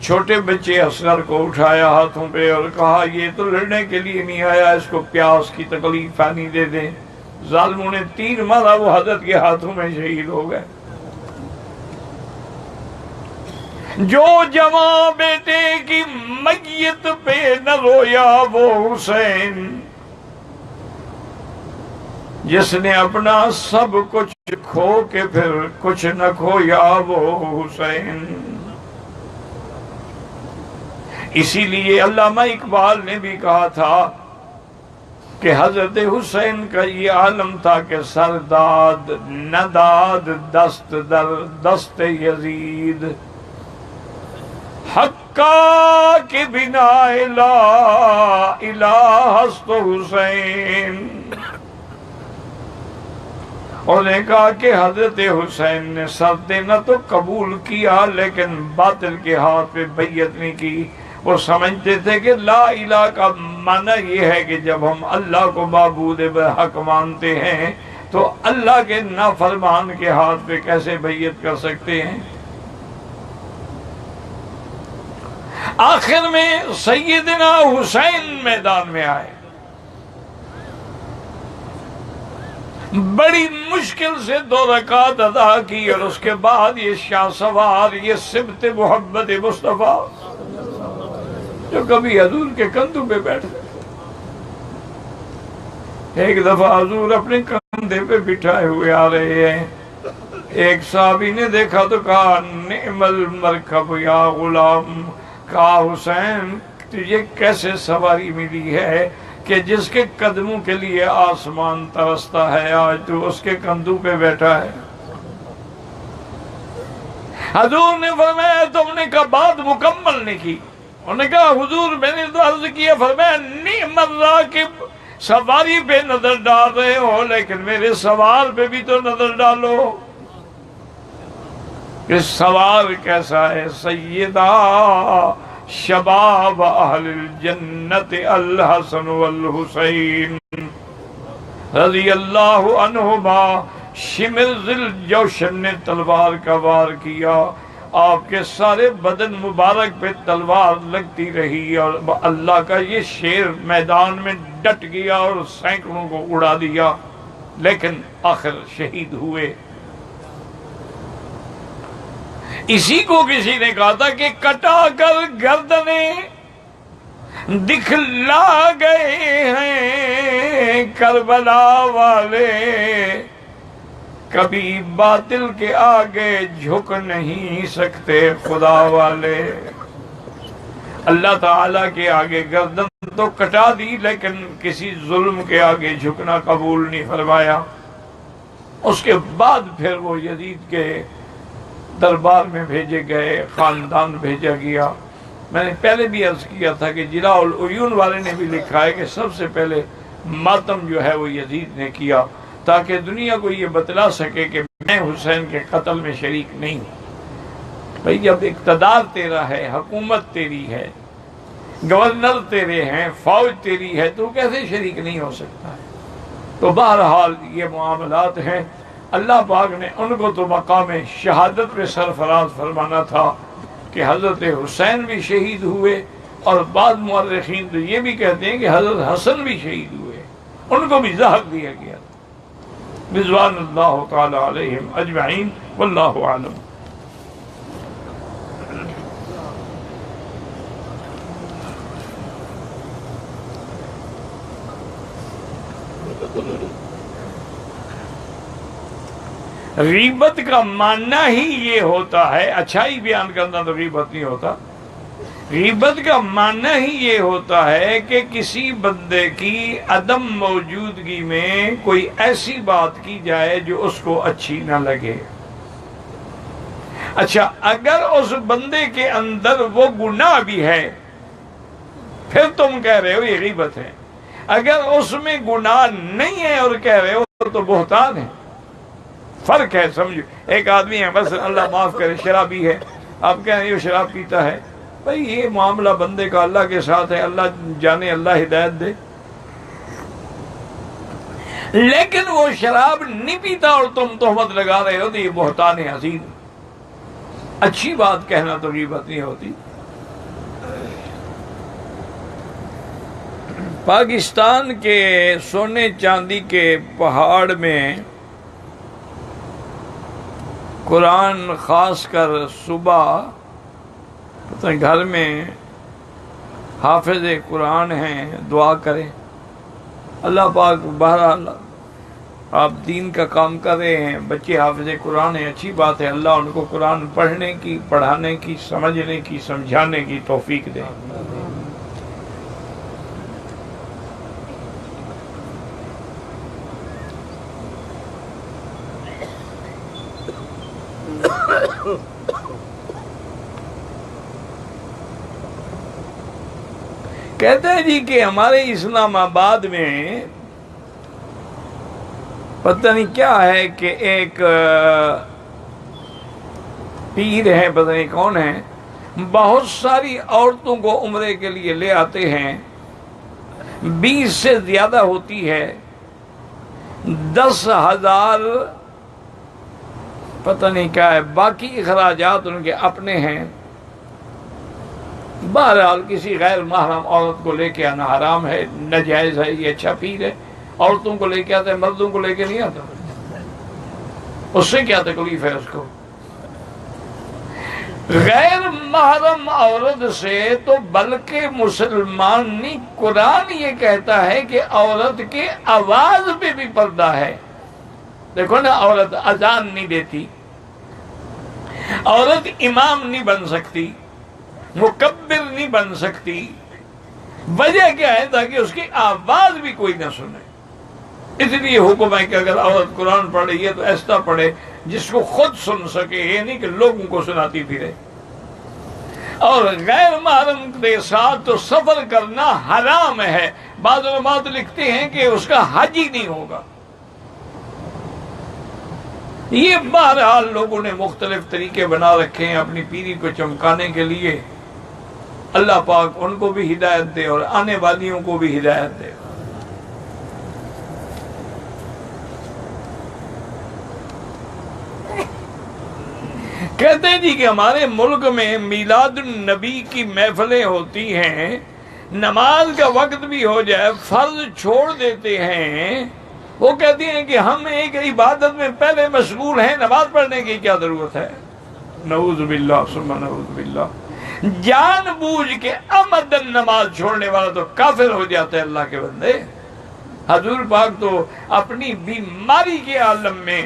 چھوٹے بچے اصغر کو اٹھایا ہاتھوں پہ اور کہا یہ تو لڑنے کے لیے نہیں آیا، اس کو پیاس کی تکلیف پانی دے دیں۔ ظالموں نے تیر مارا، وہ حضرت کے ہاتھوں میں شہید ہو گئے۔ جو جوان بیٹے کی میت پہ نہ رویا وہ حسین، جس نے اپنا سب کچھ کھو کے پھر کچھ نہ کھویا وہ حسین۔ اسی لیے علامہ اقبال نے بھی کہا تھا کہ حضرت حسین کا یہ عالم تھا کہ سرداد نداد دست در دست یزید، حقا کے بنا لا الہ است حسین۔ اور نے کہا کہ حضرت حسین نے سر دینا تو قبول کیا لیکن باطل کے ہاتھ پہ بیعت نہیں کی۔ وہ سمجھتے تھے کہ لا الہ کا معنی یہ ہے کہ جب ہم اللہ کو معبود برحق مانتے ہیں تو اللہ کے نافرمان کے ہاتھ پہ کیسے بیعت کر سکتے ہیں۔ آخر میں سیدنا حسین میدان میں آئے، بڑی مشکل سے 2 رکعت ادا کی اور اس کے بعد یہ شاہ سوار، یہ سبط محمد مصطفیٰ جو کبھی حضور کے کندھوں پہ بیٹھتے، ایک دفعہ حضور اپنے کندھے پہ بٹھائے ہوئے آ رہے ہیں، ایک صحابی نے دیکھا تو کہا نعم المرکب یا غلام، کہا حسین تجھے کیسے سواری ملی ہے کہ جس کے قدموں کے لیے آسمان ترستا ہے آج تو اس کے کندھوں پہ بیٹھا ہے۔ حضور نے فرمایا تم نے کہا بات مکمل نہیں کی۔ انہوں نے کہا حضور میں نے تو عرض کیا، فرمایا نعم الراکب، سواری پہ نظر ڈال رہے ہو لیکن میرے سوار پہ بھی تو نظر ڈالو کہ سوار کیسا ہے۔ سیدہ شباب اہل الجنت الحسن والحسین رضی اللہ عنہما، شمر ذی الجوشن نے تلوار کا وار کیا، آپ کے سارے بدن مبارک پہ تلوار لگتی رہی اور اللہ کا یہ شیر میدان میں ڈٹ گیا اور سینکڑوں کو اڑا دیا، لیکن آخر شہید ہوئے۔ اسی کو کسی نے کہا تھا کہ کٹا کر گردنیں دکھلا گئے ہیں کربلا والے، کبھی باطل کے آگے جھک نہیں سکتے خدا والے۔ اللہ تعالیٰ کے آگے گردن تو کٹا دی لیکن کسی ظلم کے آگے جھکنا قبول نہیں فرمایا۔ اس کے بعد پھر وہ یزید کے دربار میں بھیجے گئے، خاندان بھیجا گیا۔ میں نے پہلے بھی عرض کیا تھا کہ جلاء العیون والے نے بھی لکھا ہے کہ سب سے پہلے ماتم جو ہے وہ یزید نے کیا تاکہ دنیا کو یہ بتلا سکے کہ میں حسین کے قتل میں شریک نہیں ہوں۔ بھئی جب اقتدار تیرا ہے، حکومت تیری ہے، گورنر تیرے ہیں، فوج تیری ہے، تو کیسے شریک نہیں ہو سکتا ہے؟ تو بہرحال یہ معاملات ہیں۔ اللہ پاک نے ان کو تو مقام شہادت پہ سرفراز فرمانا تھا کہ حضرت حسین بھی شہید ہوئے، اور بعض مورخین تو یہ بھی کہتے ہیں کہ حضرت حسن بھی شہید ہوئے، ان کو بھی زہر دیا گیا تھا۔ رضوان اللہ تعالی علیہم اجمعین، واللہ اعلم۔ غیبت کا معنی ہی یہ ہوتا ہے، اچھائی بیان کرنا تو غیبت نہیں ہوتا۔ غیبت کا معنی ہی یہ ہوتا ہے کہ کسی بندے کی عدم موجودگی میں کوئی ایسی بات کی جائے جو اس کو اچھی نہ لگے۔ اچھا، اگر اس بندے کے اندر وہ گناہ بھی ہے پھر تم کہہ رہے ہو یہ غیبت ہے، اگر اس میں گناہ نہیں ہے اور کہہ رہے ہو تو بہتان ہے۔ فرق ہے، سمجھو۔ ایک آدمی ہے بس اللہ معاف کرے شرابی ہے، آپ کہہ رہے ہیں یہ شراب پیتا ہے، بھئی یہ معاملہ بندے کا اللہ کے ساتھ ہے، اللہ جانے، اللہ ہدایت دے۔ لیکن وہ شراب نہیں پیتا اور تم تہمت لگا رہے ہو تو یہ بہتان عظیم۔ اچھی بات کہنا تو غیبت نہیں ہوتی، پاکستان کے سونے چاندی کے پہاڑ میں قرآن خاص کر صبح گھر میں حافظ قرآن ہیں، دعا کریں اللہ پاک. بہرحال آپ دین کا کام کر رہے ہیں، بچے حافظ قرآن ہیں، اچھی بات ہے. اللہ ان کو قرآن پڑھنے کی، پڑھانے کی، سمجھنے کی، سمجھانے کی توفیق دے. کہتے ہیں جی کہ ہمارے اسلام آباد میں پتہ نہیں کیا ہے کہ ایک پیر ہے، پتہ نہیں کون ہے، بہت ساری عورتوں کو عمرے کے لیے لے آتے ہیں. 20 سے زیادہ ہوتی ہے. 10,000 پتہ نہیں کیا ہے، باقی اخراجات ان کے اپنے ہیں. بہرحال کسی غیر محرم عورت کو لے کے آنا حرام ہے، ناجائز ہے. یہ اچھا پیر ہے، عورتوں کو لے کے آتا ہے، مردوں کو لے کے نہیں آتا. اس سے کیا تکلیف ہے اس کو؟ غیر محرم عورت سے تو بلکہ مسلمان نہیں، قرآن یہ کہتا ہے کہ عورت کے آواز پہ بھی پردہ ہے. دیکھو نا، عورت اذان نہیں دیتی، عورت امام نہیں بن سکتی، مکبر نہیں بن سکتی. وجہ کیا ہے؟ تاکہ اس کی آواز بھی کوئی نہ سنے. اس لیے حکم ہے کہ اگر عورت قرآن پڑھ رہی ہے تو ایسا پڑھے جس کو خود سن سکے، یہ نہیں کہ لوگوں کو سناتی پھرے. اور غیر محرم کے ساتھ تو سفر کرنا حرام ہے. بعض علماء لکھتے ہیں کہ اس کا حج ہی نہیں ہوگا. یہ بہرحال لوگوں نے مختلف طریقے بنا رکھے ہیں اپنی پیری کو چمکانے کے لیے. اللہ پاک ان کو بھی ہدایت دے اور آنے والیوں کو بھی ہدایت دے. کہتے ہیں جی کہ ہمارے ملک میں میلاد النبی کی محفلیں ہوتی ہیں، نماز کا وقت بھی ہو جائے فرض چھوڑ دیتے ہیں. وہ کہتے ہیں کہ ہم ایک عبادت میں پہلے مشغول ہیں، نماز پڑھنے کی کیا ضرورت ہے؟ نعوذ باللہ ثم نعوذ باللہ. جان بوجھ کے عمدن نماز چھوڑنے والا تو کافر ہو جاتا ہے. اللہ کے بندے، حضور پاک تو اپنی بیماری کے عالم میں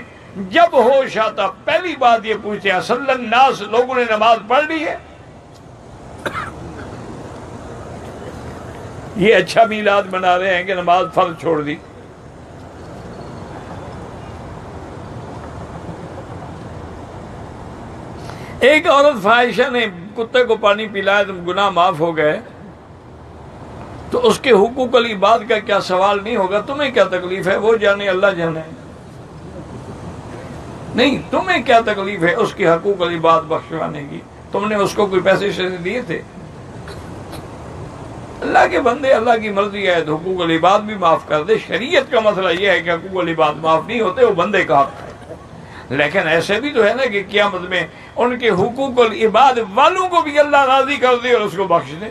جب ہوش آتا پہلی بات یہ پوچھتے ہیں صلی الناس، لوگوں نے نماز پڑھ لی ہے؟ یہ اچھا میلاد بنا رہے ہیں کہ نماز فرض چھوڑ دی. ایک عورت فاحشہ نے کتے کو پانی پلایا تو گناہ معاف ہو گئے، تو اس کے حقوق العباد کا کیا سوال نہیں ہوگا؟ تمہیں کیا تکلیف ہے؟ وہ جانے، اللہ جانے. نہیں، تمہیں کیا تکلیف ہے اس کے حقوق العباد بخشوانے کی؟ تم نے اس کو کوئی پیسے دیے تھے؟ اللہ کے بندے، اللہ کی مرضی ہے تو حقوق العباد بھی معاف کر دے. شریعت کا مسئلہ یہ ہے کہ حقوق العباد معاف نہیں ہوتے، وہ بندے کا حق ہے. لیکن ایسے بھی تو ہے نا کہ قیامت میں ان کے حقوق العباد والوں کو بھی اللہ راضی کر دے اور اس کو بخش دے.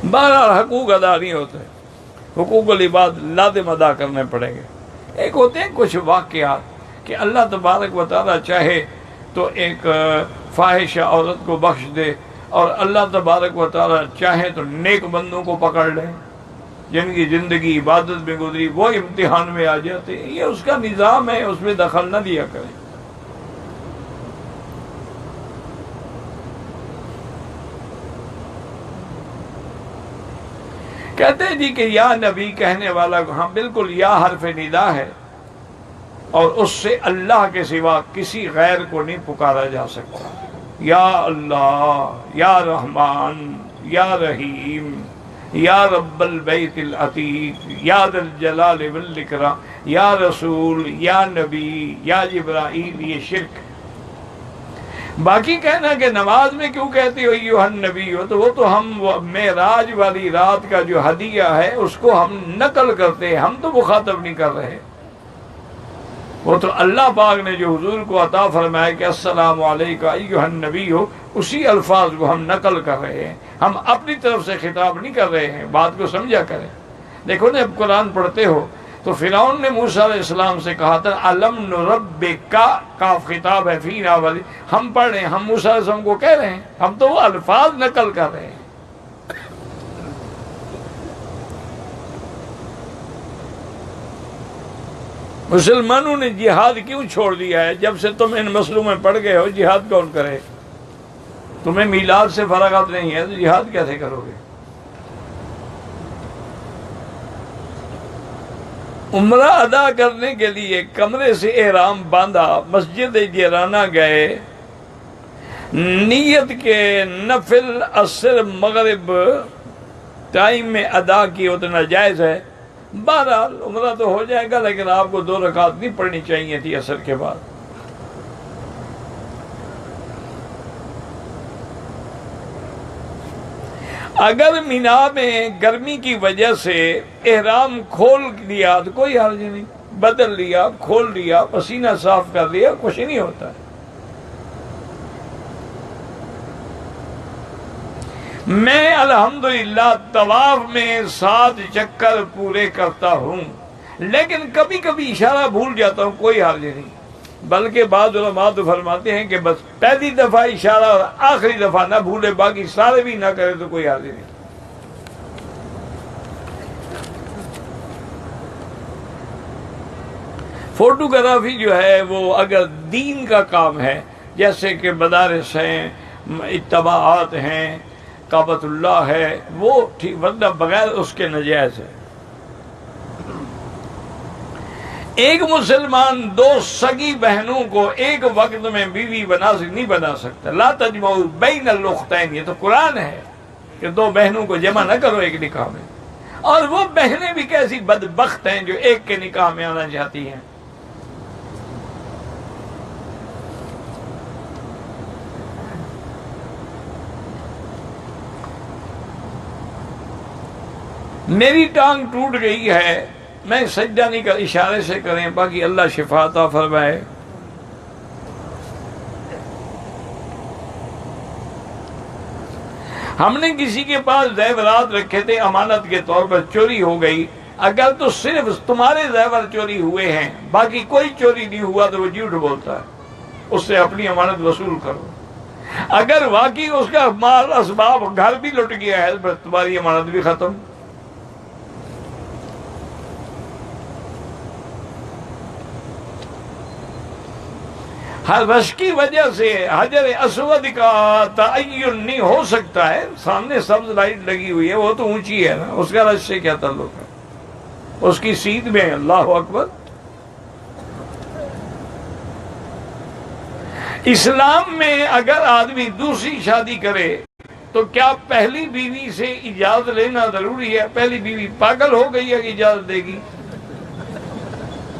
بہرحال حقوق ادا نہیں ہوتے، حقوق العباد لازم ادا کرنے پڑیں گے. ایک ہوتے ہیں کچھ واقعات کہ اللہ تبارک و تعالیٰ چاہے تو ایک فاحشہ عورت کو بخش دے، اور اللہ تبارک و تعالیٰ چاہے تو نیک بندوں کو پکڑ لے جن کی زندگی عبادت میں گزری، وہ امتحان میں آ جاتے ہیں. یہ اس کا نظام ہے، اس میں دخل نہ دیا کریں. کہتے ہیں جی کہ یا نبی کہنے والا، ہاں بالکل، یا حرف ندا ہے اور اس سے اللہ کے سوا کسی غیر کو نہیں پکارا جا سکتا. یا اللہ، یا رحمان، یا رحیم، یا رب البیت العتیق، یا ذا الجلال والاکرام، یا رسول، یا نبی، یا جبرائیل، یہ شرک. باقی کہنا کہ نماز میں کیوں کہتے ہو ایھا النبی ہو، تو وہ تو ہم معراج والی رات کا جو ہدیہ ہے اس کو ہم نقل کرتے ہیں، ہم تو مخاطب نہیں کر رہے. وہ تو اللہ پاک نے جو حضور کو عطا فرمایا کہ السلام علیکم ایھا النبی ہو، اسی الفاظ کو ہم نقل کر رہے ہیں، ہم اپنی طرف سے خطاب نہیں کر رہے ہیں، بات کو سمجھا کریں۔ دیکھو نا، اب قرآن پڑھتے ہو تو فرعون نے موسیٰ علیہ السلام سے کہا تھا الم نربک کاف خطاب ہے فینا والی، ہم پڑھ رہے ہیں، ہم موسیٰ علیہ السلام کو کہہ رہے ہیں، ہم تو وہ الفاظ نقل کر رہے ہیں۔ مسلمانوں نے جہاد کیوں چھوڑ دیا ہے؟ جب سے تم ان مسئلوں میں پڑ گئے ہو، جہاد کون کرے؟ تمہیں میلاد سے فراغت نہیں ہے تو جہاد کیسے کرو گے؟ عمرہ ادا کرنے کے لیے کمرے سے احرام باندھا، مسجد جیرانہ گئے، نیت کے نفل عصر مغرب ٹائم میں ادا کی اتنا جائز ہے۔ بہرحال عمرہ تو ہو جائے گا، لیکن آپ کو 2 رکعت نہیں پڑھنی چاہیے تھی عصر کے بعد۔ اگر مینا میں گرمی کی وجہ سے احرام کھول لیا تو کوئی حرج نہیں، بدل لیا، کھول لیا، پسینہ صاف کر لیا، کچھ نہیں ہوتا ہے۔ میں الحمدللہ طواف میں 7 چکر پورے کرتا ہوں، لیکن کبھی کبھی اشارہ بھول جاتا ہوں، کوئی حرج نہیں۔ بلکہ بعض علماء تو فرماتے ہیں کہ بس پہلی دفعہ اشارہ اور آخری دفعہ نہ بھولے، باقی سارے بھی نہ کرے تو کوئی حرج نہیں۔ فوٹوگرافی جو ہے وہ اگر دین کا کام ہے، جیسے کہ مدارس ہیں، اتباعات ہیں، کعبۃ اللہ ہے، وہ ٹھیک، ورنہ بغیر اس کے ناجائز ہے۔ ایک مسلمان 2 سگی بہنوں کو ایک وقت میں بیوی نہیں بنا سکتا۔ لا تجمعوا بین الاختین، یہ تو قرآن ہے کہ 2 بہنوں کو جمع نہ کرو ایک نکاح میں۔ اور وہ بہنیں بھی کیسی بدبخت ہیں جو ایک کے نکاح میں آنا چاہتی ہیں۔ میری ٹانگ ٹوٹ گئی ہے، میں سجدہ نہیں کر، اشارے سے کریں، باقی اللہ شفا عطا فرمائے۔ ہم نے کسی کے پاس زیورات رکھے تھے امانت کے طور پر، چوری ہو گئی، اگر تو صرف تمہارے زیور چوری ہوئے ہیں، باقی کوئی چوری نہیں ہوا تو وہ جھوٹ بولتا ہے، اس سے اپنی امانت وصول کرو۔ اگر واقعی اس کا مال اسباب گھر بھی لٹ گیا ہے تو تمہاری امانت بھی ختم۔ ہر رش کی وجہ سے حجر اسود کا تعین نہیں ہو سکتا ہے، سامنے سبز لائٹ لگی ہوئی ہے، وہ تو اونچی ہے نا، اس کا رش سے کیا تعلق ہے؟ اس کی سیدھ میں اللہ اکبر۔ اسلام میں اگر آدمی دوسری شادی کرے تو کیا پہلی بیوی سے اجازت لینا ضروری ہے؟ پہلی بیوی پاگل ہو گئی ہے کہ اجازت دے گی؟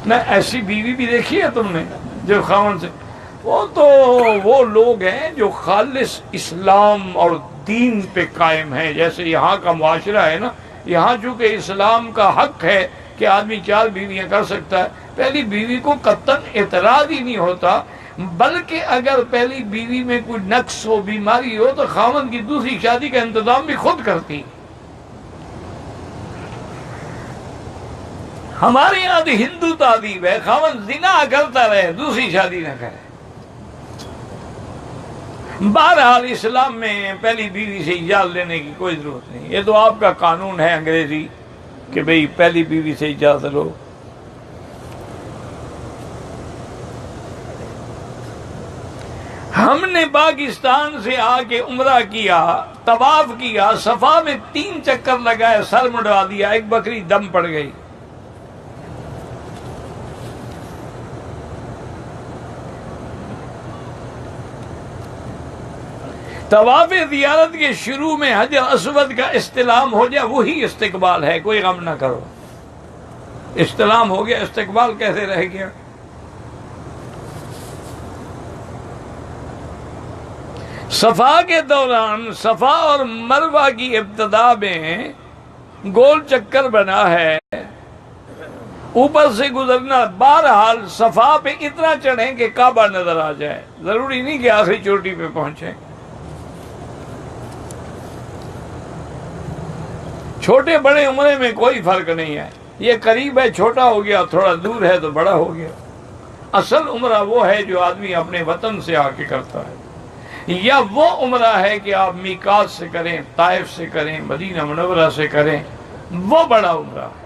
نہ، ایسی بیوی بھی دیکھی ہے تم نے جو خاوند سے، وہ تو وہ لوگ ہیں جو خالص اسلام اور دین پہ قائم ہیں۔ جیسے یہاں کا معاشرہ ہے نا، یہاں چونکہ اسلام کا حق ہے کہ آدمی 4 بیویاں کر سکتا ہے، پہلی بیوی کو قطعاً اعتراض ہی نہیں ہوتا، بلکہ اگر پہلی بیوی میں کوئی نقص ہو، بیماری ہو تو خاوند کی دوسری شادی کا انتظام بھی خود کرتی۔ ہمارے یہاں تو ہندو تعلیم ہے، خاوند زنا کرتا رہے، دوسری شادی نہ کرے۔ بہرحال اسلام میں پہلی بیوی سے اجازت لینے کی کوئی ضرورت نہیں، یہ تو آپ کا قانون ہے انگریزی کہ بھئی پہلی بیوی سے اجازت لو۔ ہم نے پاکستان سے آ کے عمرہ کیا، طواف کیا، صفا میں 3 چکر لگائے، سر مڈوا دیا، ایک بکری دم پڑ گئی۔ طواف زیارت کے شروع میں حجر اسود کا استلام ہو جائے وہی استقبال ہے، کوئی غم نہ کرو۔ استلام ہو گیا، استقبال کیسے رہ گیا؟ صفا کے دوران صفا اور مروہ کی ابتدا میں گول چکر بنا ہے، اوپر سے گزرنا، بہرحال صفا پہ اتنا چڑھیں کہ کعبہ نظر آ جائے، ضروری نہیں کہ آخری چوٹی پہ پہنچیں۔ چھوٹے بڑے عمرے میں کوئی فرق نہیں ہے، یہ قریب ہے چھوٹا ہو گیا، تھوڑا دور ہے تو بڑا ہو گیا۔ اصل عمرہ وہ ہے جو آدمی اپنے وطن سے آ کے کرتا ہے، یا وہ عمرہ ہے کہ آپ میقات سے کریں، طائف سے کریں، مدینہ منورہ سے کریں، وہ بڑا عمرہ ہے۔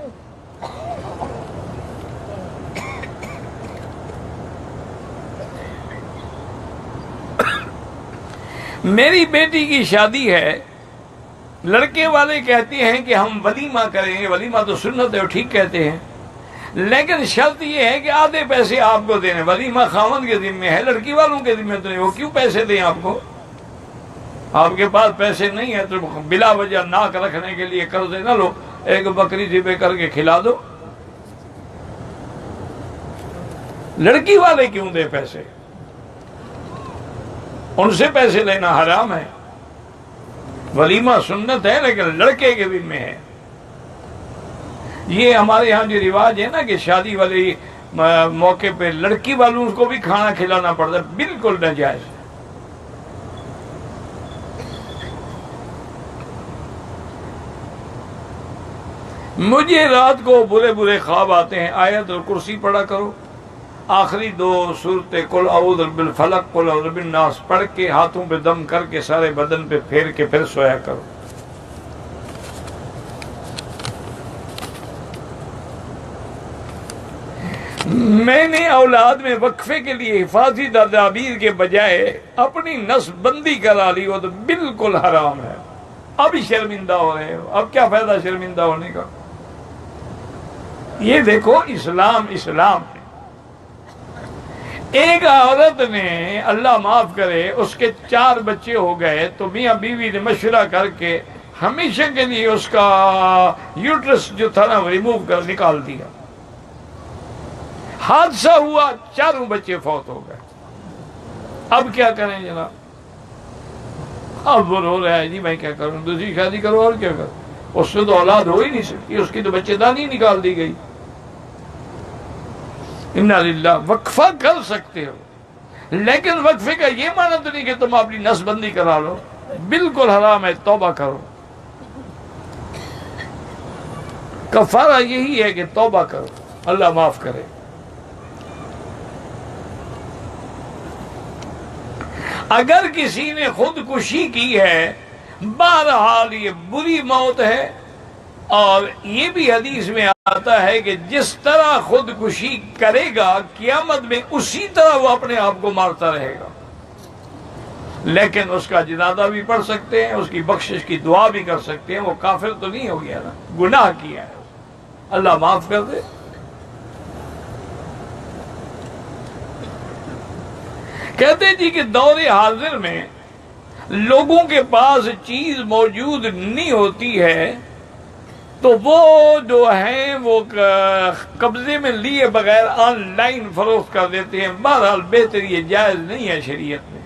میری بیٹی کی شادی ہے، لڑکے والے کہتے ہیں کہ ہم ولیمہ کریں گے، ولیمہ تو سنت ہے، وہ ٹھیک کہتے ہیں، لیکن شرط یہ ہے کہ آدھے پیسے آپ کو دینے، ولیمہ خاوند کے ذمہ ہے، لڑکی والوں کے ذمہ تو نہیں، وہ کیوں پیسے دیں آپ کو؟ آپ کے پاس پیسے نہیں ہے تو بلا وجہ ناک رکھنے کے لیے قرضے نہ لو، ایک بکری ذبح کر کے کھلا دو۔ لڑکی والے کیوں دے پیسے؟ ان سے پیسے لینا حرام ہے۔ ولیمہ سنت ہے لیکن لڑکے کے ذمہ ہے۔ یہ ہمارے ہاں جو رواج ہے نا کہ شادی والے موقع پہ لڑکی والوں کو بھی کھانا کھلانا پڑتا ہے، بالکل ناجائز ہے۔ مجھے رات کو برے برے خواب آتے ہیں، آیت الکرسی پڑھا کرو، آخری 2 سورتیں قل اعوذ برب الفلق قل اعوذ برب الناس پڑھ کے ہاتھوں پہ دم کر کے سارے بدن پہ پھیر کے پھر سویا کرو۔ میں نے اولاد میں وقفے کے لیے حفاظتی تدابیر کے بجائے اپنی نسل بندی کرا لی، وہ تو بالکل حرام ہے۔ اب شرمندہ ہو رہے ہو، اب کیا فائدہ شرمندہ ہونے کا؟ یہ دیکھو اسلام اسلام ہے۔ ایک عورت نے، اللہ معاف کرے، اس کے 4 بچے ہو گئے تو میاں بیوی نے مشورہ کر کے ہمیشہ کے لیے اس کا یوٹرس جو تھا نا ریموو کر نکال دیا۔ حادثہ ہوا، 4 بچے فوت ہو گئے۔ اب کیا کریں جناب؟ اب وہ رو رہا ہے، جی میں کیا کروں، دوسری شادی کرو اور کیا کروں، اس سے تو اولاد ہو ہی نہیں سکتی، اس کی تو بچے دانی نکال دی گئی۔ انا للہ۔ وقفہ کر سکتے ہو لیکن وقفے کا یہ معنی تو نہیں کہ تم اپنی نسل بندی کرا لو، بالکل حرام ہے، توبہ کرو۔ کفارہ یہی ہے کہ توبہ کرو، اللہ معاف کرے۔ اگر کسی نے خودکشی کی ہے، بہرحال یہ بری موت ہے، اور یہ بھی حدیث میں آتا ہے کہ جس طرح خودکشی کرے گا قیامت میں اسی طرح وہ اپنے آپ کو مارتا رہے گا، لیکن اس کا جنازہ بھی پڑھ سکتے ہیں، اس کی بخشش کی دعا بھی کر سکتے ہیں، وہ کافر تو نہیں ہو گیا نا، گناہ کیا ہے، اللہ معاف کر دے۔ کہتے جی کہ دور حاضر میں لوگوں کے پاس چیز موجود نہیں ہوتی ہے تو وہ جو ہیں وہ قبضے میں لیے بغیر آن لائن فروخت کر دیتے ہیں۔ بہرحال بہتر یہ جائز نہیں ہے شریعت میں،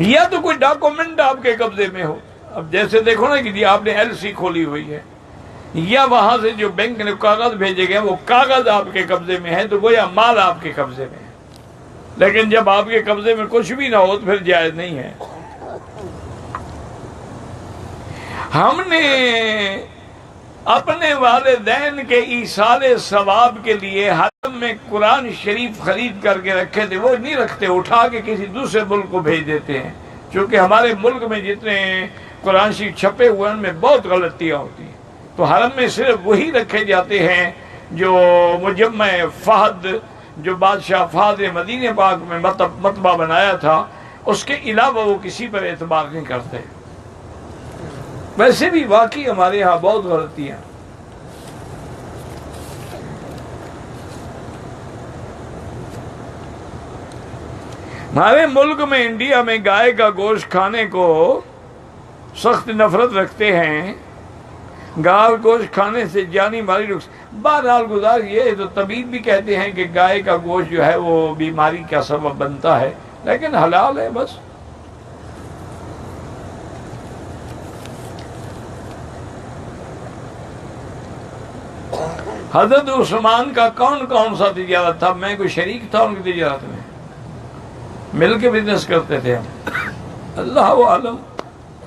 یا تو کوئی ڈاکومنٹ آپ کے قبضے میں ہو، اب جیسے دیکھو نا کہ جی آپ نے LC کھولی ہوئی ہے، یا وہاں سے جو بینک نے کاغذ بھیجے گئے وہ کاغذ آپ کے قبضے میں ہے تو گویا مال آپ کے قبضے میں ہے، لیکن جب آپ کے قبضے میں کچھ بھی نہ ہو تو پھر جائز نہیں ہے۔ ہم نے اپنے والدین کے ایصال ثواب کے لیے حرم میں قرآن شریف خرید کر کے رکھے تھے، وہ نہیں رکھتے، اٹھا کے کسی دوسرے ملک کو بھیج دیتے ہیں، چونکہ ہمارے ملک میں جتنے قرآن شریف چھپے ہوئے ان میں بہت غلطیاں ہوتی ہیں، تو حرم میں صرف وہی رکھے جاتے ہیں جو مجمع فہد، جو بادشاہ فہد نے مدینہ پاک میں مطبع بنایا تھا، اس کے علاوہ وہ کسی پر اعتبار نہیں کرتے۔ ویسے بھی واقعی ہمارے ہاں بہت غلطیاں۔ ہمارے ملک میں، انڈیا میں، گائے کا گوشت کھانے کو سخت نفرت رکھتے ہیں، گائے گوشت کھانے سے جانی ماری بہرحال گزار یہ تو طبیب بھی کہتے ہیں کہ گائے کا گوشت جو ہے وہ بیماری کا سبب بنتا ہے، لیکن حلال ہے بس۔ حضرت عثمان کا کون کون سا تجارت تھا؟ میں کوئی شریک تھا ان کی تجارت میں؟ مل کے بزنس کرتے تھے ہم، اللہ عالم۔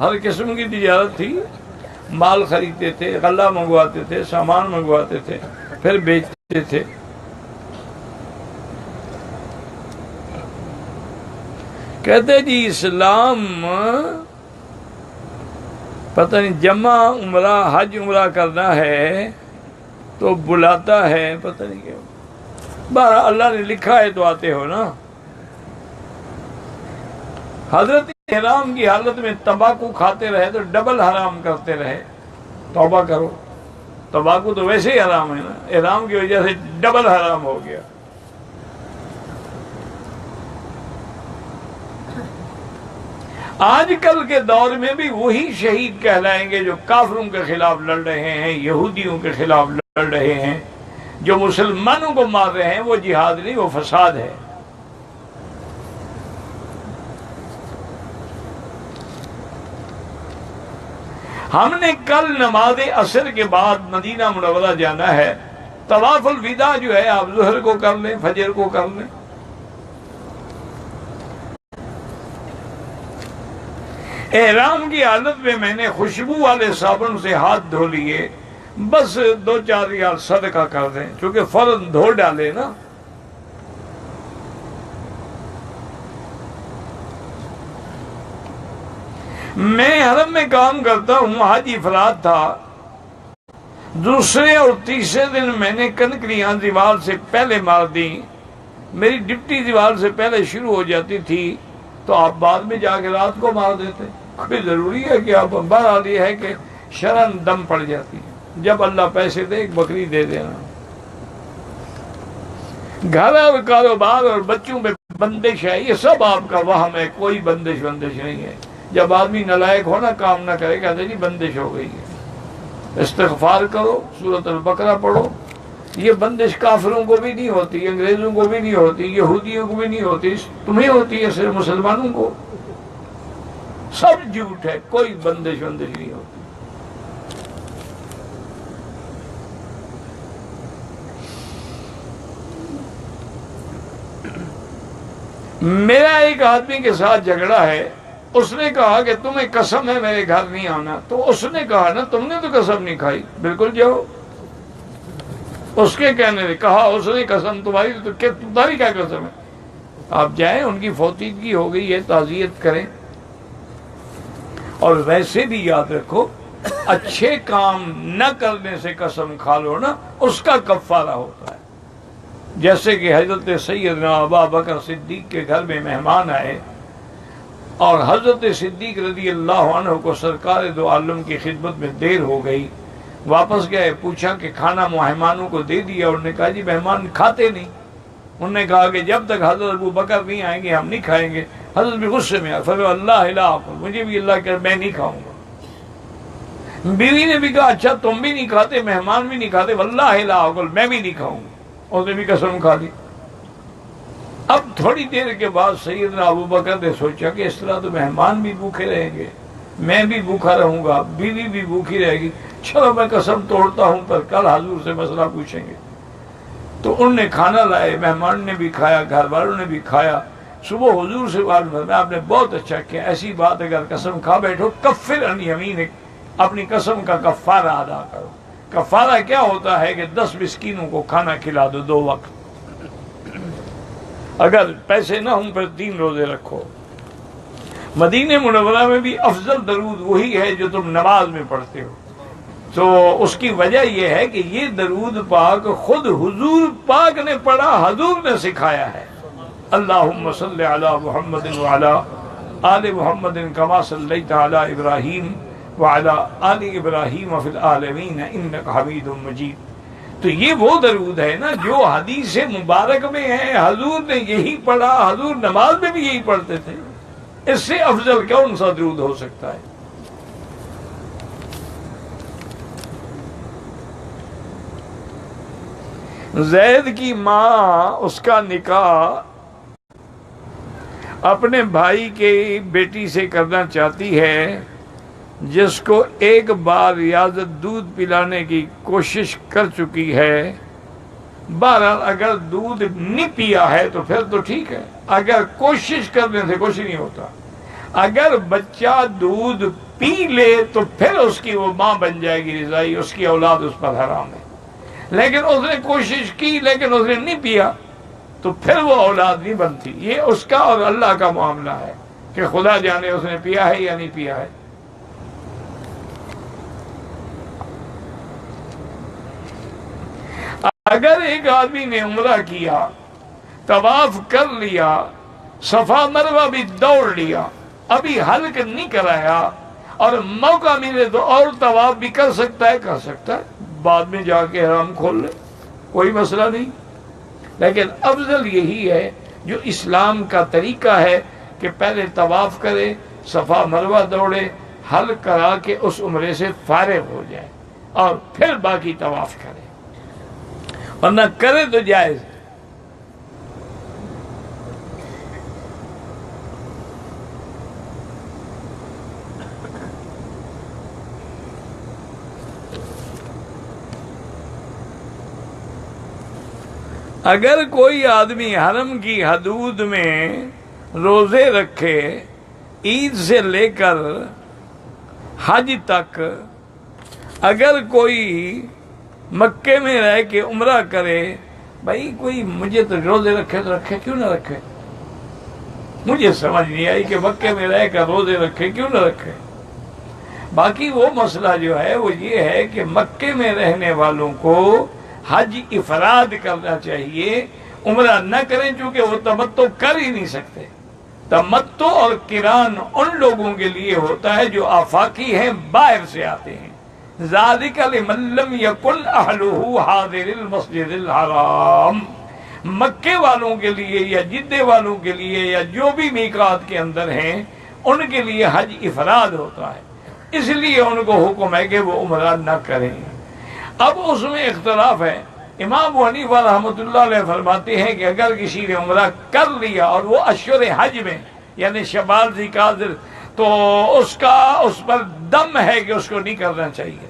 ہر قسم کی تجارت تھی، مال خریدتے تھے، غلہ منگواتے تھے، سامان منگواتے تھے، پھر بیچتے تھے۔ کہتے جی اسلام پتہ نہیں جمع عمرہ حج عمرہ کرنا ہے تو بلاتا ہے، پتہ نہیں کیا، بہرحال اللہ نے لکھا ہے تو آتے ہو نا۔ حضرت احرام کی حالت میں تمباکو کھاتے رہے تو ڈبل حرام کرتے رہے۔ توبہ کرو، تمباکو تو ویسے ہی حرام ہے نا، احرام کی وجہ سے ڈبل حرام ہو گیا۔ آج کل کے دور میں بھی وہی شہید کہلائیں گے جو کافروں کے خلاف لڑ رہے ہیں، یہودیوں کے خلاف لڑ رہے ہیں، جو مسلمانوں کو مار رہے ہیں۔ وہ جہاد نہیں، وہ فساد ہے۔ ہم نے کل نماز عصر کے بعد مدینہ منورہ جانا ہے۔ طواف الوداع جو ہے آپ ظہر کو کر لیں، فجر کو کر لیں۔ احرام کی حالت میں میں نے خوشبو والے صابن سے ہاتھ دھو لیے، بس 2-4 ریال صدقہ کر دیں، چونکہ فوراً دھو ڈالے نا۔ میں حرم میں کام کرتا ہوں، حاجی افراد تھا۔ دوسرے اور تیسرے دن میں نے کنکریاں دیوار سے پہلے مار دی، میری ڈپٹی دیوار سے پہلے شروع ہو جاتی تھی، تو آپ بعد میں جا کے رات کو مار دیتے۔ کوئی ضروری ہے کہ آپ بہرحال یہ ہے کہ شرن دم پڑ جاتی ہے، جب اللہ پیسے دے ایک بکری دے دینا۔ گھر اور کاروبار اور بچوں میں بندش ہے، یہ سب آپ کا وہم ہے، کوئی بندش نہیں ہے۔ جب آدمی نالائق ہونا کام نہ کرے، کہتے جی بندش ہو گئی ہے۔ استغفار کرو، سورۃ البقرہ پڑھو۔ یہ بندش کافروں کو بھی نہیں ہوتی، انگریزوں کو بھی نہیں ہوتی، یہودیوں کو بھی نہیں ہوتی، تمہیں ہوتی ہے صرف مسلمانوں کو۔ سب جھوٹ ہے، کوئی بندش نہیں ہوتی۔ میرا ایک آدمی کے ساتھ جھگڑا ہے، اس نے کہا کہ تمہیں قسم ہے میرے گھر نہیں آنا، تو اس نے کہا نا تم نے تو قسم نہیں کھائی، بالکل جاؤ۔ اس کے کہنے نے کہا، اس نے قسم تمہاری، تو تمہاری کیا قسم ہے؟ آپ جائیں، ان کی فوتیدگی ہو گئی ہے، تعزیت کریں۔ اور ویسے بھی یاد رکھو، اچھے کام نہ کرنے سے قسم کھا لو نا، اس کا کفارہ ہوتا ہے۔ جیسے کہ حضرت سیدنا ابو بکر صدیق کے گھر میں مہمان آئے، اور حضرت صدیق رضی اللہ عنہ کو سرکار دو عالم کی خدمت میں دیر ہو گئی۔ واپس گئے، پوچھا کہ کھانا مہمانوں کو دے دیا؟ انہوں نے کہا جی مہمان کھاتے نہیں۔ انہوں نے کہا کہ جب تک حضرت ابو بکر نہیں آئیں گے ہم نہیں کھائیں گے۔ حضرت بھی غصے میں آئے، فرمایا اللہ لا آکل، مجھے بھی اللہ کہ میں نہیں کھاؤں گا۔ بیوی نے بھی کہا اچھا تم بھی نہیں کھاتے، مہمان بھی نہیں کھاتے، واللہ لا آکل، میں بھی نہیں کھاؤں گا۔ اس نے بھی قسم کھا لی۔ اب تھوڑی دیر کے بعد سیدنا ابو بکر نے سوچا کہ اس طرح تو مہمان بھی بھوکے رہیں گے، میں بھی بھوکا رہوں گا، بیوی بھی بھوکی رہے گی، چلو میں قسم توڑتا ہوں، پر کل حضور سے مسئلہ پوچھیں گے۔ تو انہوں نے کھانا لائے، مہمان نے بھی کھایا، گھر والوں نے بھی کھایا۔ صبح حضور سے بات میں آپ نے بہت اچھا کیا، ایسی بات اگر قسم کھا بیٹھو کفر عن یمینک، اپنی قسم کا کفارہ ادا کرو۔ کفارہ کیا ہوتا ہے کہ 10 مسکینوں کو کھانا کھلا دو 2 وقت، اگر پیسے نہ ہوں پھر 3 روزے رکھو۔ مدینہ منورہ میں بھی افضل درود وہی ہے جو تم نماز میں پڑھتے ہو۔ تو اس کی وجہ یہ ہے کہ یہ درود پاک خود حضور پاک نے پڑھا، حضور نے سکھایا ہے۔ اللہم صلی علی محمد وعلی آل محمد کما صلیت علی ابراہیم وعلی آل ابراہیم فی العالمین انک حمید مجید۔ تو یہ وہ درود ہے نا جو حدیث مبارک میں ہے، حضور نے یہی پڑھا، حضور نماز میں بھی یہی پڑھتے تھے۔ اس سے افضل کون سا درود ہو سکتا ہے؟ زید کی ماں اس کا نکاح اپنے بھائی کے بیٹی سے کرنا چاہتی ہے، جس کو ایک بار ریاضت دودھ پلانے کی کوشش کر چکی ہے، بہرحال اگر دودھ نہیں پیا ہے تو پھر تو ٹھیک ہے، اگر کوشش کرنے سے کچھ نہیں ہوتا۔ اگر بچہ دودھ پی لے تو پھر اس کی وہ ماں بن جائے گی رضائی، اس کی اولاد اس پر حرام ہے، لیکن اس نے کوشش کی لیکن اس نے نہیں پیا تو پھر وہ اولاد نہیں بنتی۔ یہ اس کا اور اللہ کا معاملہ ہے کہ خدا جانے اس نے پیا ہے یا نہیں پیا ہے۔ اگر ایک آدمی نے عمرہ کیا، طواف کر لیا، صفا مروہ بھی دوڑ لیا، ابھی حلق نہیں کرایا اور موقع ملے تو اور طواف بھی کر سکتا ہے، بعد میں جا کے حرام کھول لے، کوئی مسئلہ نہیں۔ لیکن افضل یہی ہے جو اسلام کا طریقہ ہے کہ پہلے طواف کرے، صفا مروہ دوڑے، حلق کرا کے اس عمرے سے فارغ ہو جائے اور پھر باقی طواف کرے، ورنہ کرے تو جائز۔ اگر کوئی آدمی حرم کی حدود میں روزے رکھے عید سے لے کر حج تک، اگر کوئی مکے میں رہ کے عمرہ کرے، بھائی کوئی مجھے تو روزے رکھے تو رکھے، کیوں نہ رکھے؟ مجھے سمجھ نہیں آئی کہ مکے میں رہ کر روزے رکھے کیوں نہ رکھے۔ باقی وہ مسئلہ جو ہے وہ یہ ہے کہ مکے میں رہنے والوں کو حج افراد کرنا چاہیے، عمرہ نہ کریں، چونکہ وہ تمتع کر ہی نہیں سکتے۔ تمتع اور قران ان لوگوں کے لیے ہوتا ہے جو آفاقی ہیں، باہر سے آتے ہیں۔ ذالک لمن لم یکن اہلہ حاضر المسجد الحرام، مکے والوں کے لیے یا جدہ والوں کے لیے یا جو بھی میقات کے اندر ہیں ان کے لیے حج افراد ہوتا ہے، اس لیے ان کو حکم ہے کہ وہ عمرہ نہ کریں۔ اب اس میں اختلاف ہے۔ امام ابو حنیفہ رحمۃ اللہ علیہ فرماتے ہیں کہ اگر کسی نے عمرہ کر لیا اور وہ اشہر حج میں یعنی شوال ذوالقعدہ، تو اس پر دم ہے کہ اس کو نہیں کرنا چاہیے،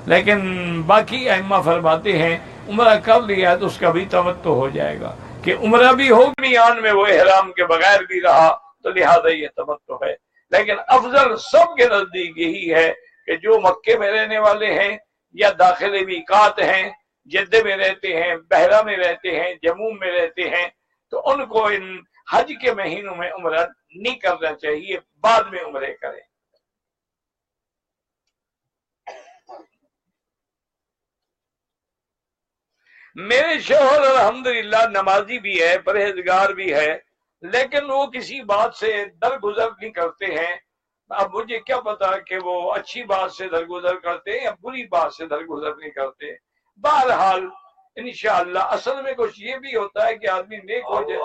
لیکن باقی ائمہ فرماتے ہیں عمرہ کر لیا ہے تو اس کا بھی تمتع ہو جائے گا، کہ عمرہ بھی ہو میان میں وہ احرام کے بغیر بھی رہا تو لہذا یہ تمتع ہے۔ لیکن افضل سب کے نزدیک یہی ہے کہ جو مکے میں رہنے والے ہیں یا داخل میقات ہیں، جدہ میں رہتے ہیں، بحرہ میں رہتے ہیں، جموم میں رہتے ہیں، تو ان کو ان حج کے مہینوں میں عمرہ نہیں کرنا چاہیے، بعد میں عمرے کریں۔ میرے شوہر الحمدللہ نمازی بھی ہے، پرہیزگار بھی ہے، لیکن وہ کسی بات سے درگزر نہیں کرتے ہیں۔ اب مجھے کیا پتا کہ وہ اچھی بات سے درگزر کرتے ہیں یا بری بات سے درگزر نہیں کرتے۔ بہرحال انشاءاللہ اصل میں کچھ یہ بھی ہوتا ہے کہ آدمی نیک ہو جائے۔